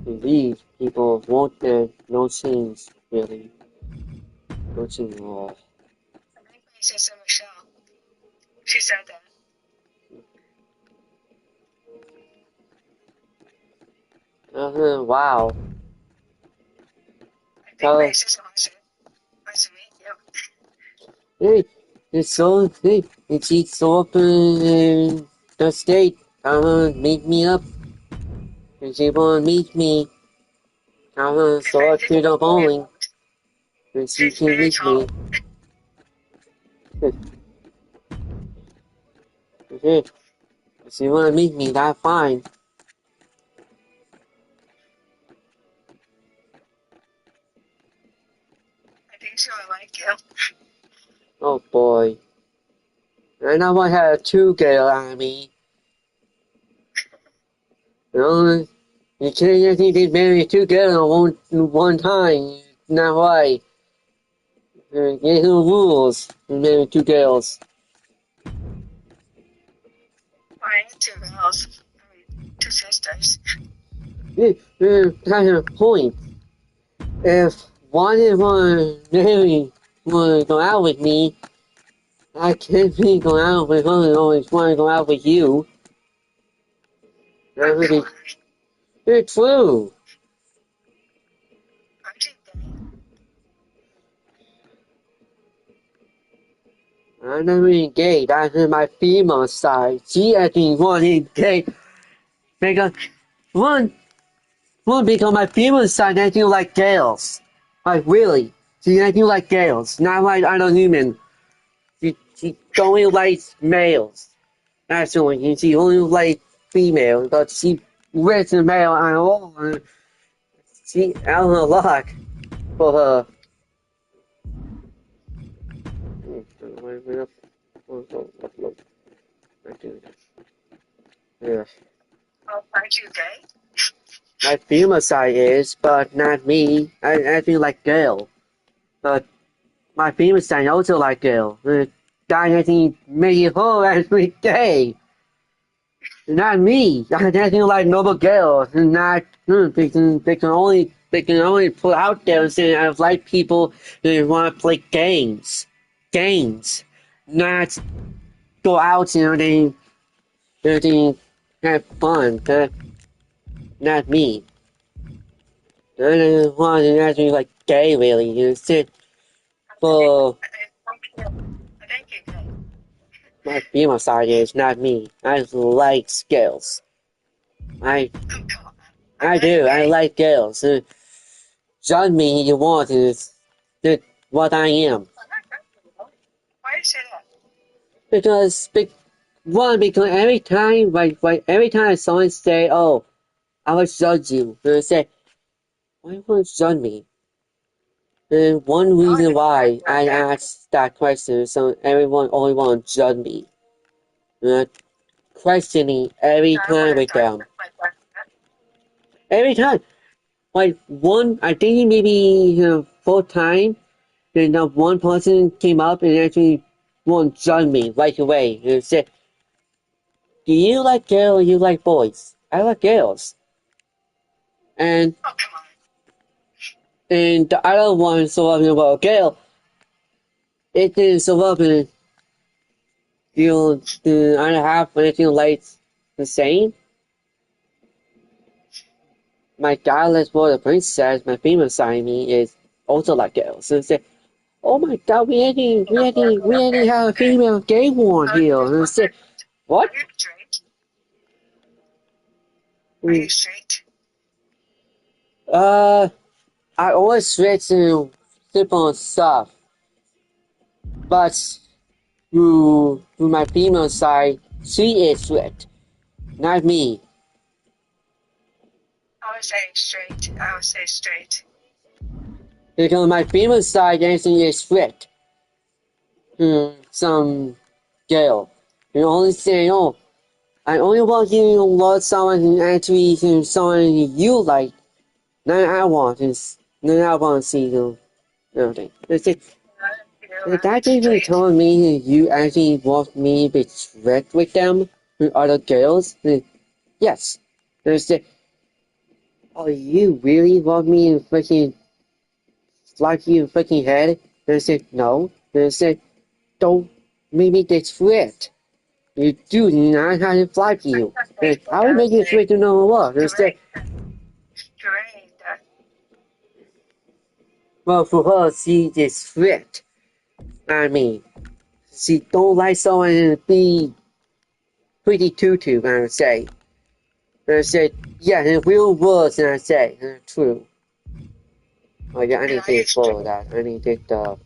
These people want that no change, really. No change at all. I think my sister Michelle, she said that. Wow. I think my sister wants to meet you. Hey, she's so up in the state. Meet me up. And she wanna meet me. So up to the bowling. And she She's can very meet tall. me. If you wanna meet me, that's fine. I think she would like you. Oh boy. I know I had 2 girls on me. You can't actually marry 2 girls one time. Not right. There's no rules. You marry 2 girls. Well, I had 2 girls. I mean, 2 sisters. That's a point. If one is want to go out with me, I can't be going out with her. Always want to go out with you. That would be. It's true. Aren't you gay? I'm not really gay. That's my female side. She actually wanted gay. Because one because my female side acting like girls. Like really. She acting like girls. Not like other women. She only likes males. Actually, she only likes female, but she wears a male at all. And she out a lot for her. Yeah. Oh, aren't you gay? My female side is, but not me. I feel like girl, but my female side also like girl. Guy I think maybe her actually gay. Not me. I feel like normal girls, and not they can only put out there and say I like people that want to play games, not go out they have fun. Not me. I don't want to actually like gay really. Sit for I think you're gay. my female side is not me. I like girls. I Oh, come on. I do. I like girls. Judge me if you want. It's what I am. Why do you say that? Because because every time someone say, "Oh, I will judge you," they say, "Why would you judge me?" And one reason why I ask that question, so everyone only want to judge me. Uh, Questioning every time with them. Every time. Like one, I think maybe 4 times, and that one person came up and actually want to judge me right away and said, "Do you like girls or you like boys?" I like girls. And Oh, come on. the other one so up about girl, it didn't so up and I don't have anything like the same. My godless boy, the princess, my female side of me is also like girls. So say, "Oh my god, we ain't have a female gay one here." And I said, "What?" Are you straight? Are you straight? Uh, I always switch to simple stuff, but to my female side, she is strict, not me. I would say straight. I would say straight. Because my female side actually is strict. Some girl, you only say, "Oh, I only want you to love someone who actually someone you like." Then I want to see you. Everything. That's it. That even Straight. telling me you actually want me to be strict with them, with other girls? Yes. There's it. Oh, you really want me to freaking slap you in freaking head? There's it. No. There's it. Don't make me get strict. You do not have to slap you. I will make you strict to know what. There's it. Straight. Well, for her, she is strict. I mean, she don't like someone to be pretty tutu, I would say. And I said, yeah, in real words, and I say, true. Oh yeah, I need to take photo of that. I need to take the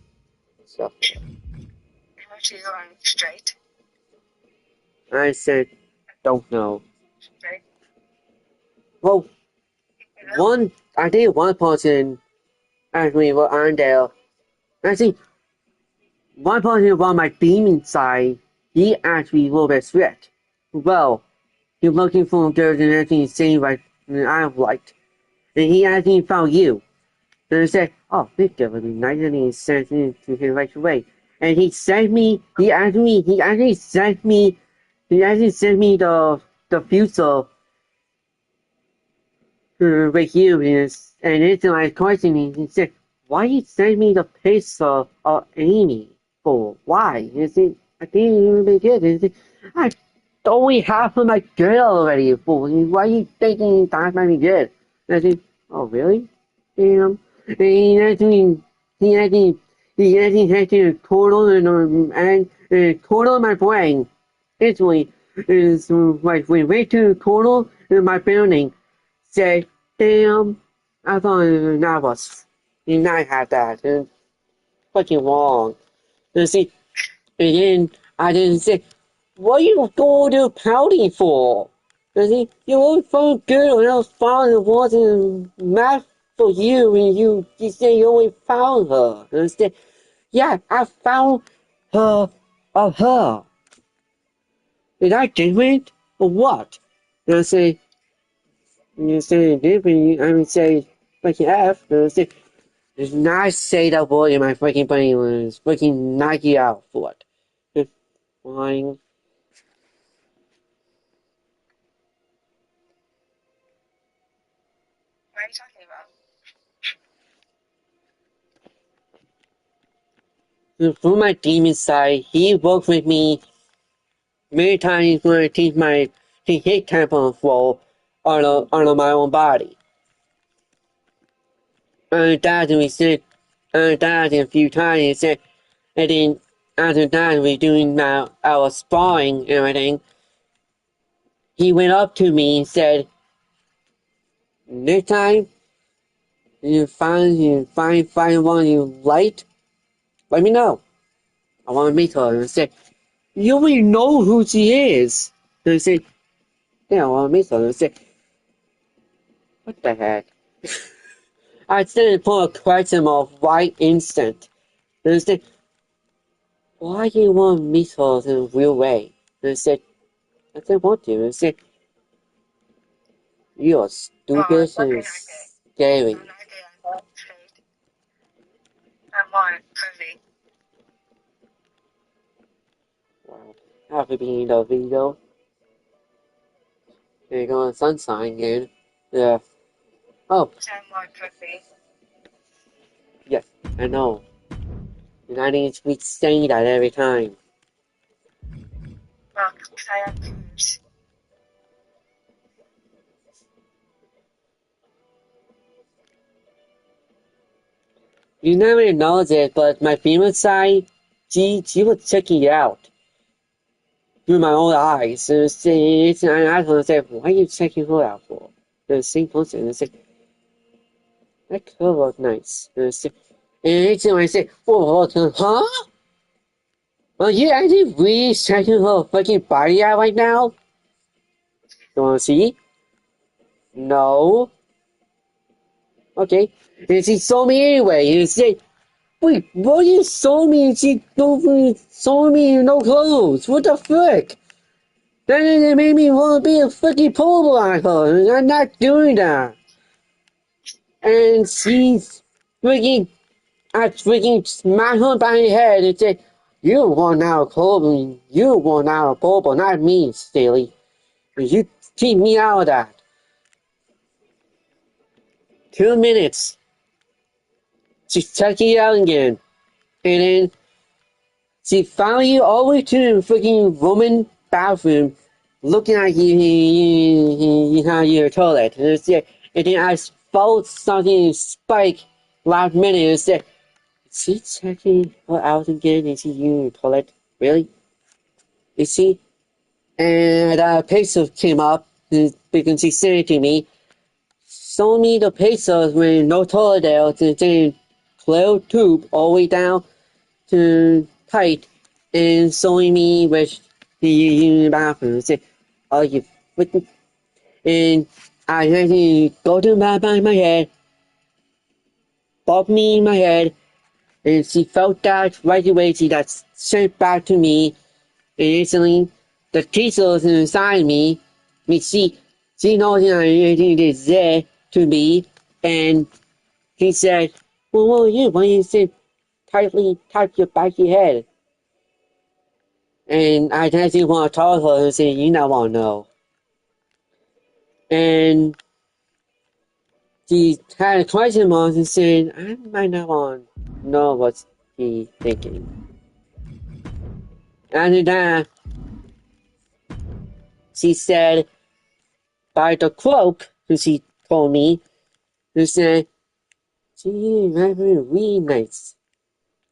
stuff. Are you going straight? I said, don't know. Straight. Well, You know? I think one person actually were on there. I think one person on my demon side, he actually a little bit strict. Well, he's looking for girls and everything same like I liked. And he actually found you. And I said, "Oh, this girl would be nice," and he sent it to him right away. And he actually sent me the future with you, and it's like questioning. He said, "Why you send me the picture of Amy for? Why?" He said, "I didn't even make it." He said, "I only have my girl already for. Why you thinking that might be good?" And I said, "Oh, really? Damn." And he actually, he actually had to total and total my brain. Instantly, is like we went to total in my building. Say, damn, I thought that was did not have that. And fucking wrong. And see, and then I didn't say, what are you going to pouting for? I said, you always found good when I was found it wasn't math for you, and you said you only found her. And I said, yeah, I found her of her. Is that different or what? And I say, you say different, I would say fucking F. And I say, just not say that word in my freaking brain was freaking knock you out for it. Just fine. What are you talking about? From my demon side, he worked with me many times when I teach hit tempo flow on my own body. And that we said, and that a few times he said, and then after that we doing our sparring and everything. He went up to me and said, next time you find one you like, let me know. I want to meet her. And I said, you already know who she is. And I said, yeah, I want to meet her. And I said, what the heck? I didn't put a question of right instant. And I said, why do you want to meet her in a real way? And I said, want to. And I said, you are stupid and scary. I'm not straight. I'm more curvy. Wow. After being the video, there you go, sunshine again. Yeah. Oh, I'm more curvy. yes, I know. And I need to be saying that every time. Well, because I have curves. You never know this, but my female side, she was checking it out through my own eyes. And I asked her, I said, why are you checking her out for? The same person. And I said, that could look nice. And each time I said, oh, huh? Are you actually really checking her fucking body out right now? You wanna see? No. Okay. And she saw me anyway, and said, wait, what you saw me? She don't saw me in no clothes. What the frick? Then it made me want to be a fucking pole like her, and I'm not doing that. And I freaking smacked her by the head and said, you want out of clothing, you want out of pole, not me, silly. You keep me out of that. 2 minutes. She's checking it out again. And then she found you all the way to the freaking woman bathroom, looking at you behind your toilet. And then I felt something spike last minute and said, is she checking her out again? Is she in the toilet? Really? Is she? And peso came up because she said it to me. Show me the pesos when no toilet there, and then clear tube all the way down to tight and showing me which the bathroom. Say, oh, you freaking. And I had to go to my head, bop me in my head, and she felt that right away. She got sent back to me, and instantly the teachers inside me, she knows everything is there to me, and he said, well, what are you? Why you sit tightly tap your back of your head? And I actually want to talk to her and say, you not want to know. And she had a question mark and said, I might not want to know what he thinking. After that, she said, by the cloak, who she told me, who said, gee, really nice.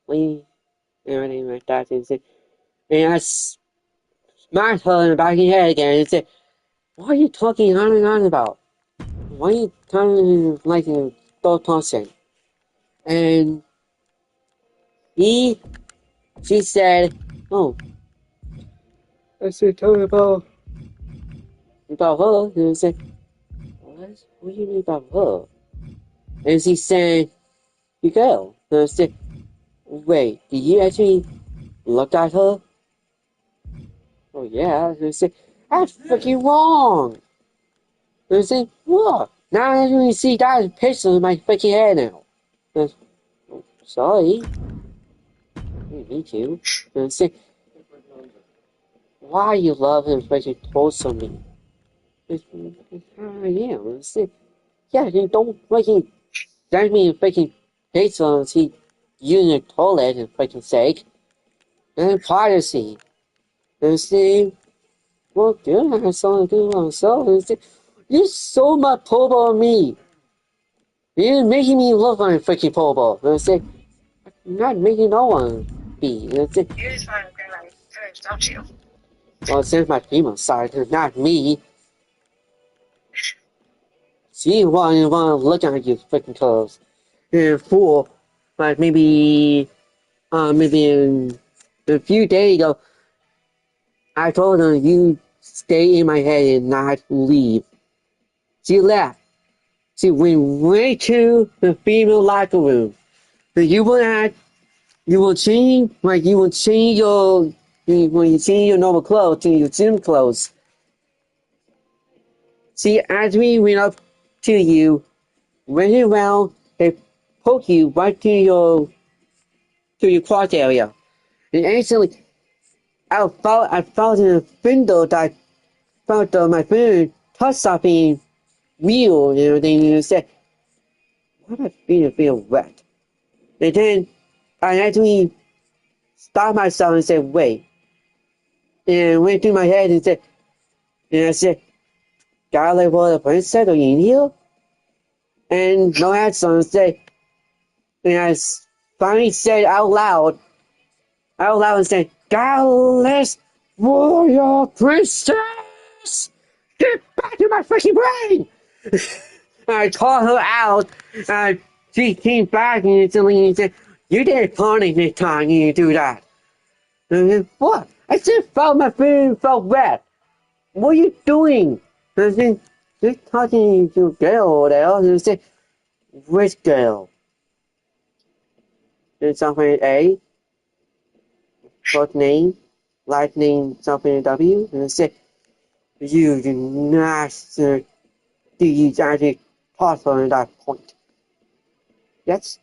Everything like that. And I smacked her in the back of the head again and said, what are you talking on and on about? Why are you talking like a third person? And she said, oh, I should talk about about her. And I said, what do you mean about her? And she said, you go. And I said, wait, did you actually look at her? Oh yeah. And I said, that's freaking wrong. And I said, what? Now I actually see that picture in my freaking head now. And I said, oh, sorry. Me too. And I said, why you love him freaking torso me? It's how I am. And I said, yeah, you don't freaking send me a freaking picture and see you in the toilet and freaking sake. And privacy. And I said, well, good, I have something to do with myself. And I said, you so much popo on me. You're making me look like a freaking popo. And I said, I'm not making no one be. And I said, You just want to bring my first, don't you? well, since my female side, not me. She wanted to look at you freaking clothes. And for, like, maybe in a few days ago, I told her you stay in my head and not leave. She left. She went right to the female locker room. But you will change, like you will change when you change your normal clothes to your gym clothes. She actually went up to you, went around, and poked you right to your crotch area. And instantly, I felt in the window that I felt my phone touch something real and everything, and I said, why am I feeling wet? And then I actually stopped myself and said, wait. And went through my head and I said, Garlic water princess in here? And no answer and said, and finally said out loud and said, Garlic warrior princess! Get back to my freaking brain! And I called her out, and she came back and instantly said, you didn't funny this time you do that. And I said, what? I just felt my food felt wet. What are you doing? And I said, just talking to a girl there. And I said, which girl? And something A, first name, last name, something W. And I said, you do not do you actually talk to her at that point. Yes?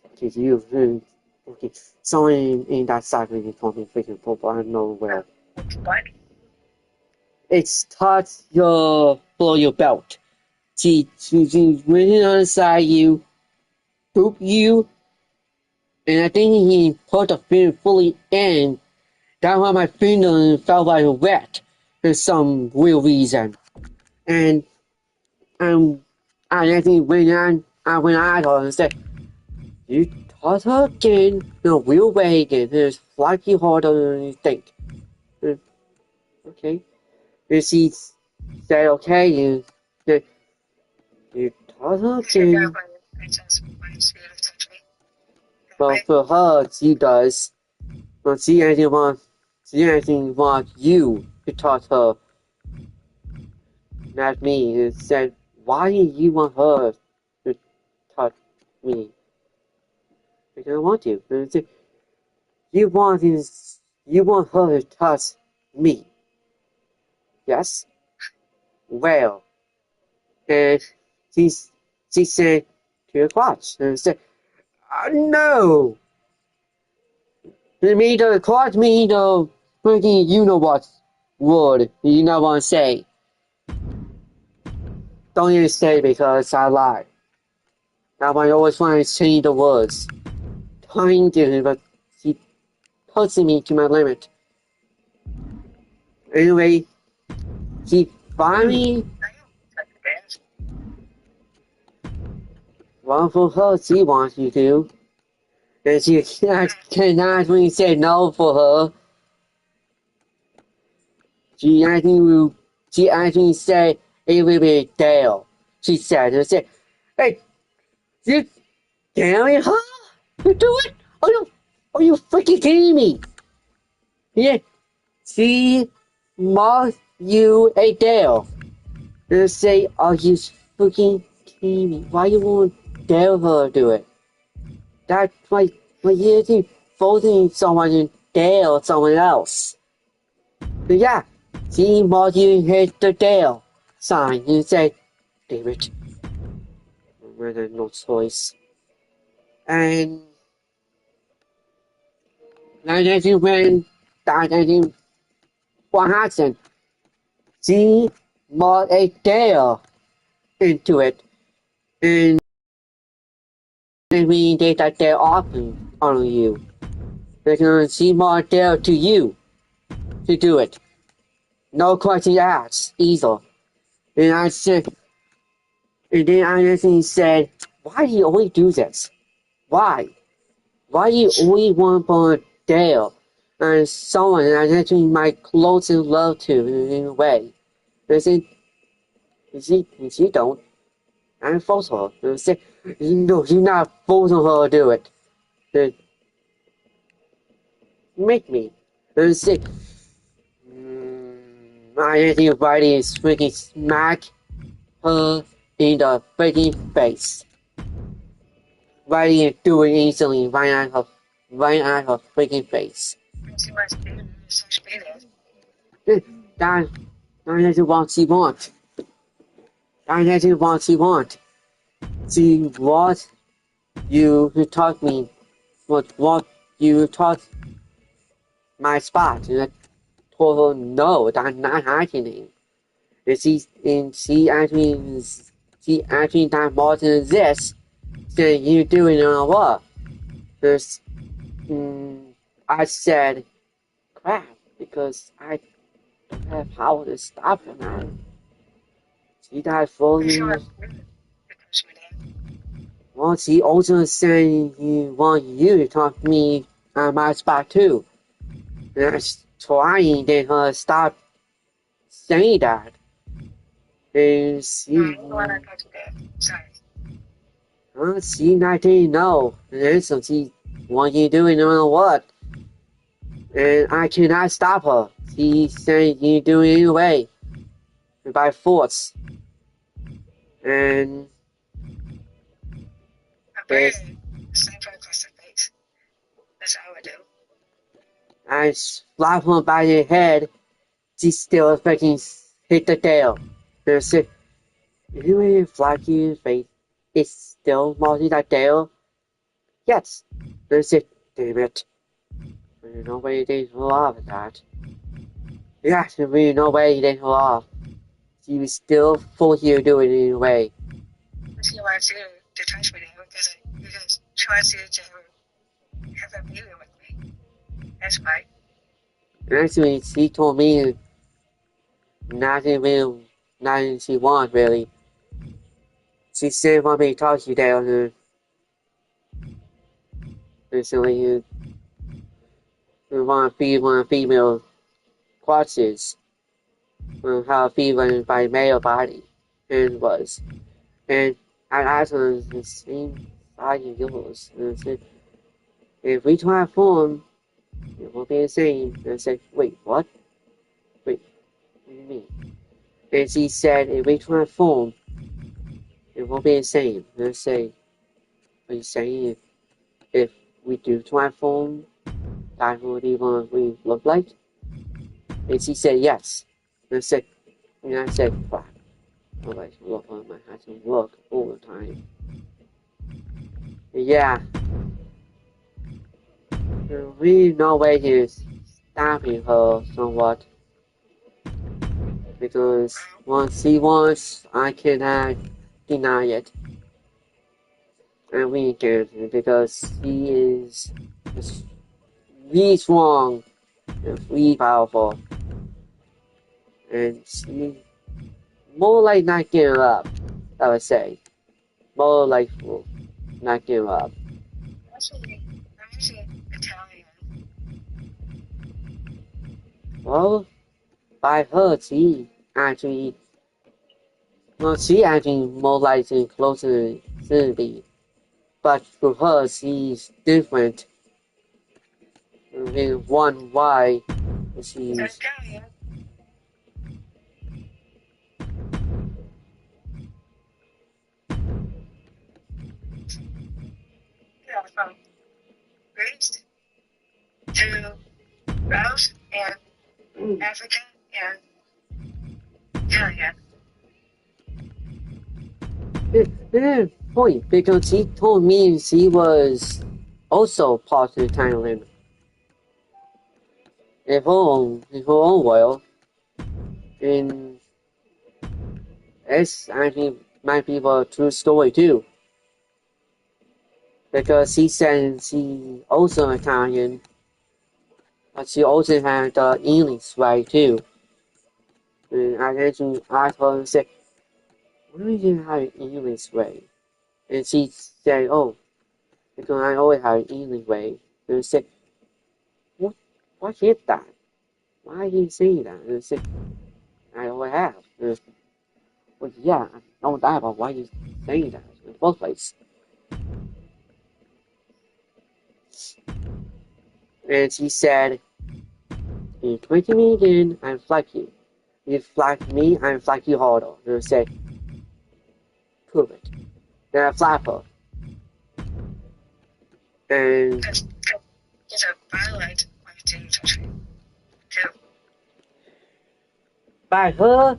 Because you okay. Someone in that side really told me freaking football. I don't know where. What? It's touch your below your belt. She went inside you, poop you, and I think he put the fin fully in. That's why my finger felt like wet for some real reason. And I actually I went out and said, you touch her again in a real way again. It's slightly harder than you think. And, okay. And she said, okay, and said, you touch her again. Princess wants you to touch me. Well, for her, she does. But she actually wants you to touch her, not me. And said, why do you want her to touch me? Because I want to. And I said, you want her to touch me. Yes? Well, and she said to your crotch. And I said, no! It made the crotch me the freaking you know what word you not want to say. Don't even say because I lie. Now I always want to change the words. Trying to, but she pushing me to my limit. Anyway, she finally, well, for her, she wants you to. And she cannot really say no for her. She actually said it will be Dale. She said, hey, you daring her? You do it? Are you freaking kidding me? Yeah, she must you a Dale. And say, are you freaking kidding me? Why you won't dare her do it? That's like you voting someone and dare someone else. But yeah, see more you hit the Dale sign and say, damn it. I had no choice. And that's when that what happened. She more a Dale into it. And we did that Dale often on you. Because she more Dale to you to do it. No question asked either. And I said, and then I actually said, why do you always do this? Why? Why do you always want to Dale and someone that actually my close and love to in a way? And I said, you don't. I'm force her. And I said, no, you're not forcing her to do it. Then make me. And I said, I actually Friday is freaking smack her in the freaking face. Riding and doing instantly right at her freaking face. She must be such beaters. That that's what she wants. That's what she wants. She what you taught me what you taught my spot and I told her no, that's not happening. And she actually done more than this than you doing on what? There's I said crap because I don't have power to stop her now. She died She fully. must be because we did. Well, she also said he want you to talk to me on my spot too. And I was trying to get her to stop saying that. And she, No, I don't want to go to bed. Sorry. she not didn't know. And then so she want you doing no matter what. And I cannot stop her. She said you do it anyway. By force. And I buried the sniper across the face. That's how I do. I slap her by the head. She still fucking hit the tail. And I said, if you really flag you in the face, it's still multi that tail? Yes. And I said, damn it. There's no way they can pull off of that. Yes, there's really no way they can pull off. She was still forced you to do it anyway. She wants you to touch me now because she wants you to have a baby with me. That's why. And actually, she told me nothing she wants really. She said want me to talk to you there and recently you want to feed one female corpses on how feed by male body and was. And I asked her the same size as yours. And I said, if we transform, it will be the same. And I said, wait, what? Wait, what do you mean? And she said, if we transform, it will be the same. And I say, are you saying if we do transform, that will be what we look like? And she said, yes. And I said, crap. I like look on my hat and look all the time. Yeah. There's really no way to stopping her somewhat. Because once she wants, I cannot deny it. And we can't because she is really strong and really powerful. And she more like not giving up, I would say. More like not giving up. I'm actually Italian. Well, by her, she actually, she actually more likely closer to the, but for her, she's different. In one why You're she's Italian. to Laos and Africa and Good point, because she told me she was also part of Thailand. If her own world, and it's actually might be a true story too. Because she said she also Italian, but she also had the English way too. And I actually asked her and said, why do you have an English way? And she said, oh, because I always have an English way. And I said, what is that? Why are you saying that? And I said, I always have. And well, yeah, I know that, but why are you saying that in the first place? And she said, you point to me again, I flag you. You flag me, I flag you harder. And I said, prove it. Then I flag her. And it's a violent fighting country too. by her,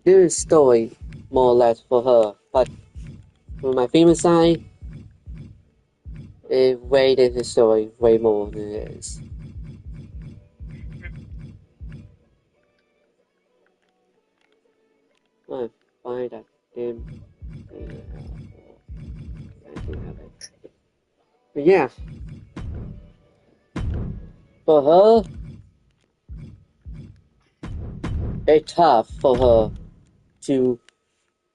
there is story more or less for her. But for my female side, it way the story way more than it is. I find that damn. I don't have it. But yeah, for her, it's tough for her to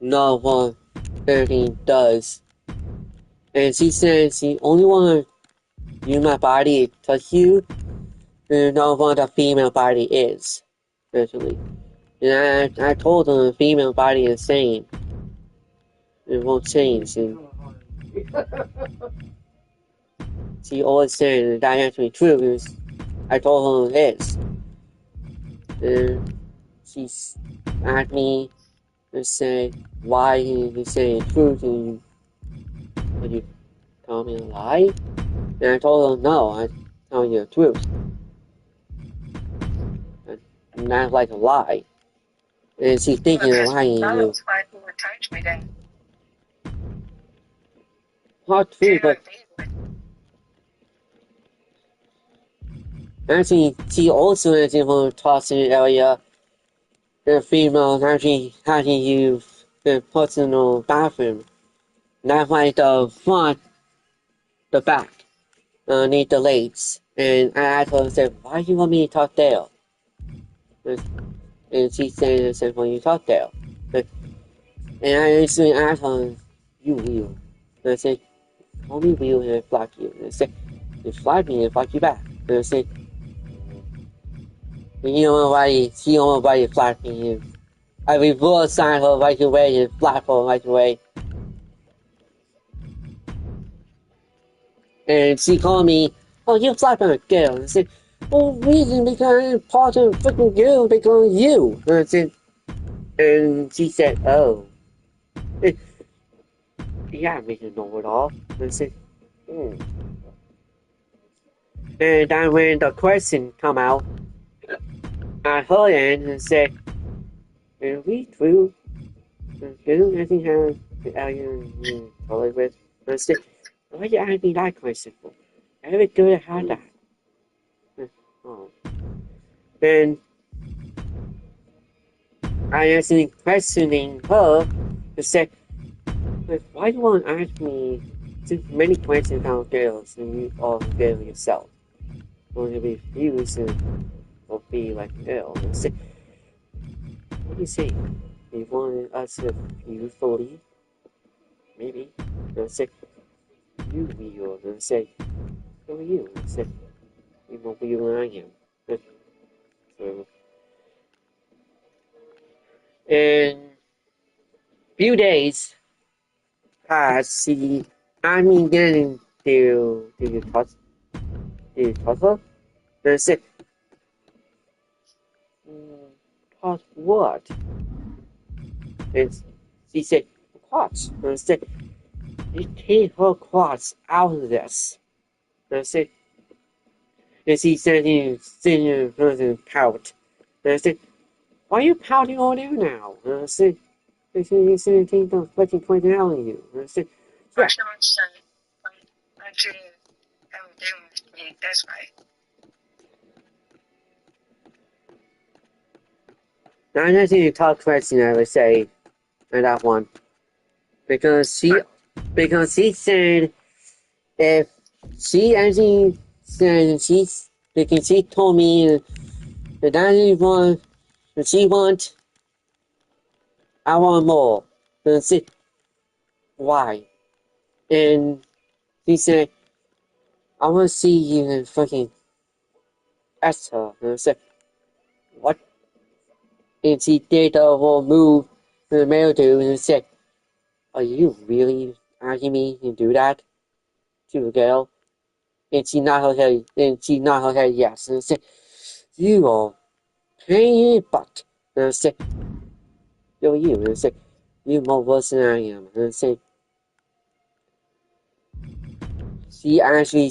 know what everything does. And she says she only want to use my body to touch you to know what a female body is, especially. And I told her the female body is same. It won't change. And she always said that actually true because I told her it is. And she asked me and said, why you say the truth and you tell me a lie? And I told her, no, I tell you the truth. And not like a lie. And she's thinking of lying to you. Not true, but actually, she also is in the tossing area. The female actually had to use the personal bathroom. Not like the front, the back, need the legs. And I asked her, I said, why do you want me to talk there? And she said, I said, well, you talk there. And I actually asked her, you will. And I said, call me will and I flag you. And I said, you flag me and I flag you back. And I said, you don't know why she don't know why you flag me. And I reverse sign her right away and flag her right away. And she called me, oh, you flag on a girl. And I said, well, reason because I'm part of the freaking girl because of you. And I said, and she said, oh. Yeah, I didn't know it all. And I said, hmm. And then when the question come out, I heard it and said, are we true? Do anything have the alien you tolerate with? And I said, why you ask me that question for? Every girl had that. Oh. Then I actually questioning her and said, why do you want to ask me so many questions about girls and you are a girl yourself? Want to be refused or be like a girl? And I said, what do you say? You want us to use fully? Maybe. And I said, you will. And I said, who are you? And I said, you more real than I am. So, in few days passed, she asked me again, do you touch her? And I said, touch what? And she said, quads. And I said, you take her quads out of this. And I said, And she said he sitting in person pout. And I said, why are you pouting all there now? And I said, you said think the fucking pointing out at you. And I said, yeah. Russian said, want to have a dinner with me. That's why. Now I'm not going to talk question I would say on that one. Because she said if she actually said because she told me that I want that she want I want more. And I said, why? And she said, I want to see you and fucking ask her. And I said, what? And she did the whole move in the male dude and said, are you really asking me to do that to a girl? And she nodded her head yes. And I said, you are pain butt. And I said, yo, you. And I said, you more worse than I am. And I said, she actually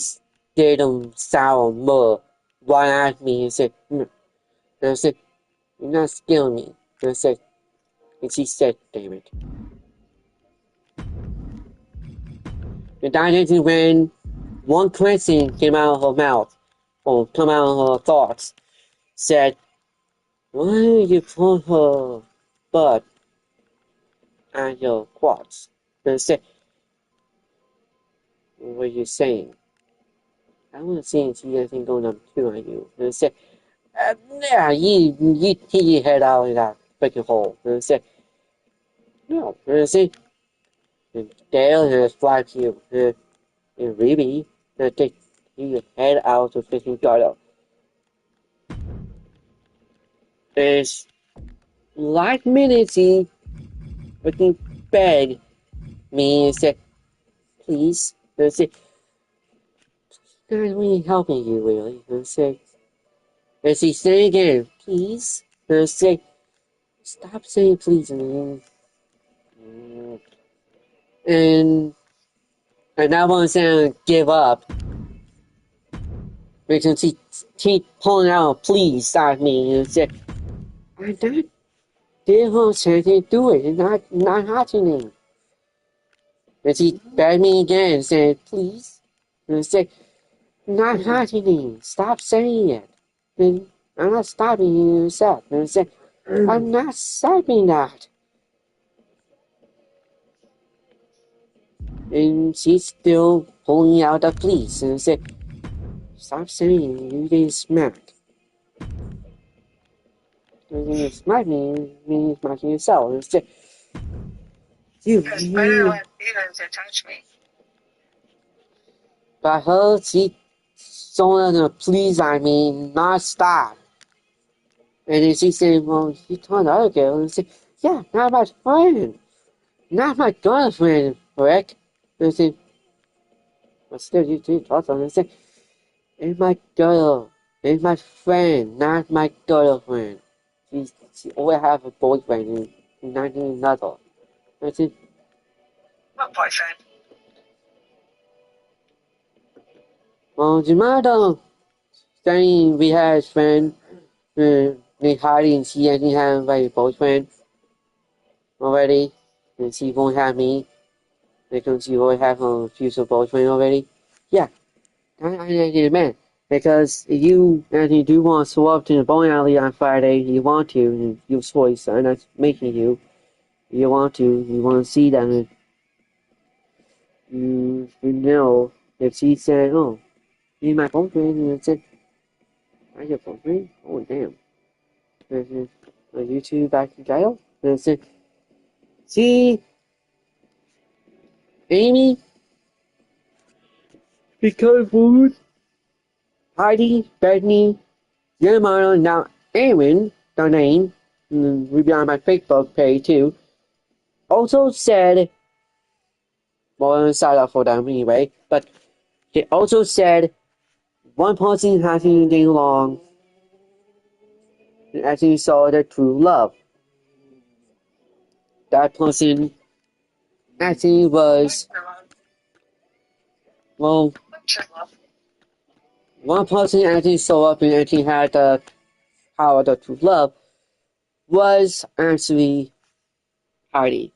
did sour more right at me and said, and I said, you're not scaring me. And I said, and she said, damn it. And that is when one question came out of her mouth, or come out of her thoughts, said, why did you put her butt on your quads? And I said, what are you saying? I wasn't saying see anything going on on you. And I said, yeah, you take your head out of that freaking hole. And I said, no. And I said, and Dale has flagged you. And Ruby, take your head out of freaking gutter. And like minutes, he freaking begged me and said, please. And I said, I'm not really helping you, really. And I said, and she said again, please. And I said, stop saying please. And I want to give up because she keep pulling out please at me and said, I'm not didn't want to do it. It's not happening. And she begged me again and said, please. And I said, not happening. Stop saying it. And I'm not stopping you yourself. And I said, I'm not stopping that. And she's still pulling out the please. And I said, stop saying you didn't smack. And when you smack me, you're smacking yourself. And I said, you Because I didn't want either to touch me. But her, she someone to please at me, not stop. And then she said, well, you told the other girl. And I said, yeah, not my friend. Not my girlfriend, Rick. And I said, well, still, you did talk to her. And I said, it's my girl. It's my friend, not my girlfriend. She always have a boyfriend and not another. And I said, What boyfriend? well, the matter saying we had a friend, we hiding, she didn't have a boyfriend already, and she won't have me because she will have a future boyfriend already. Yeah, I admit. Because if you actually do want to show up to the bowling alley on Friday, you want to, and your choice, I'm not making you. You want to see them, and you know, if she said, oh, you're my boyfriend, and I said, I'm your boyfriend? Oh, damn. And I said, are you two back in jail? And I said, see, Amy, because food, Heidi, Bethany, Yamato, now Aaron, the name, will be on my Facebook page too, also said, well, I'm signed up for them anyway, but they also said one person hasn't been long and actually saw their true love. That person actually was, well, What's your love? one person Anthony saw up and Anthony had the power of true love was actually Heidi.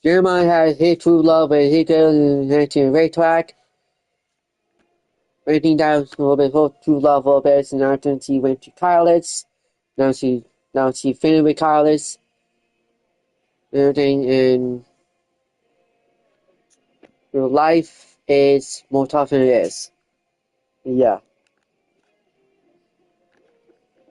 Jeremiah had his true love and he did in Anthony race track. Anthony that was a little bit of true love a little bit, and after she went to college. Now she finished with college and everything, and your life is more tough than it is. Yeah.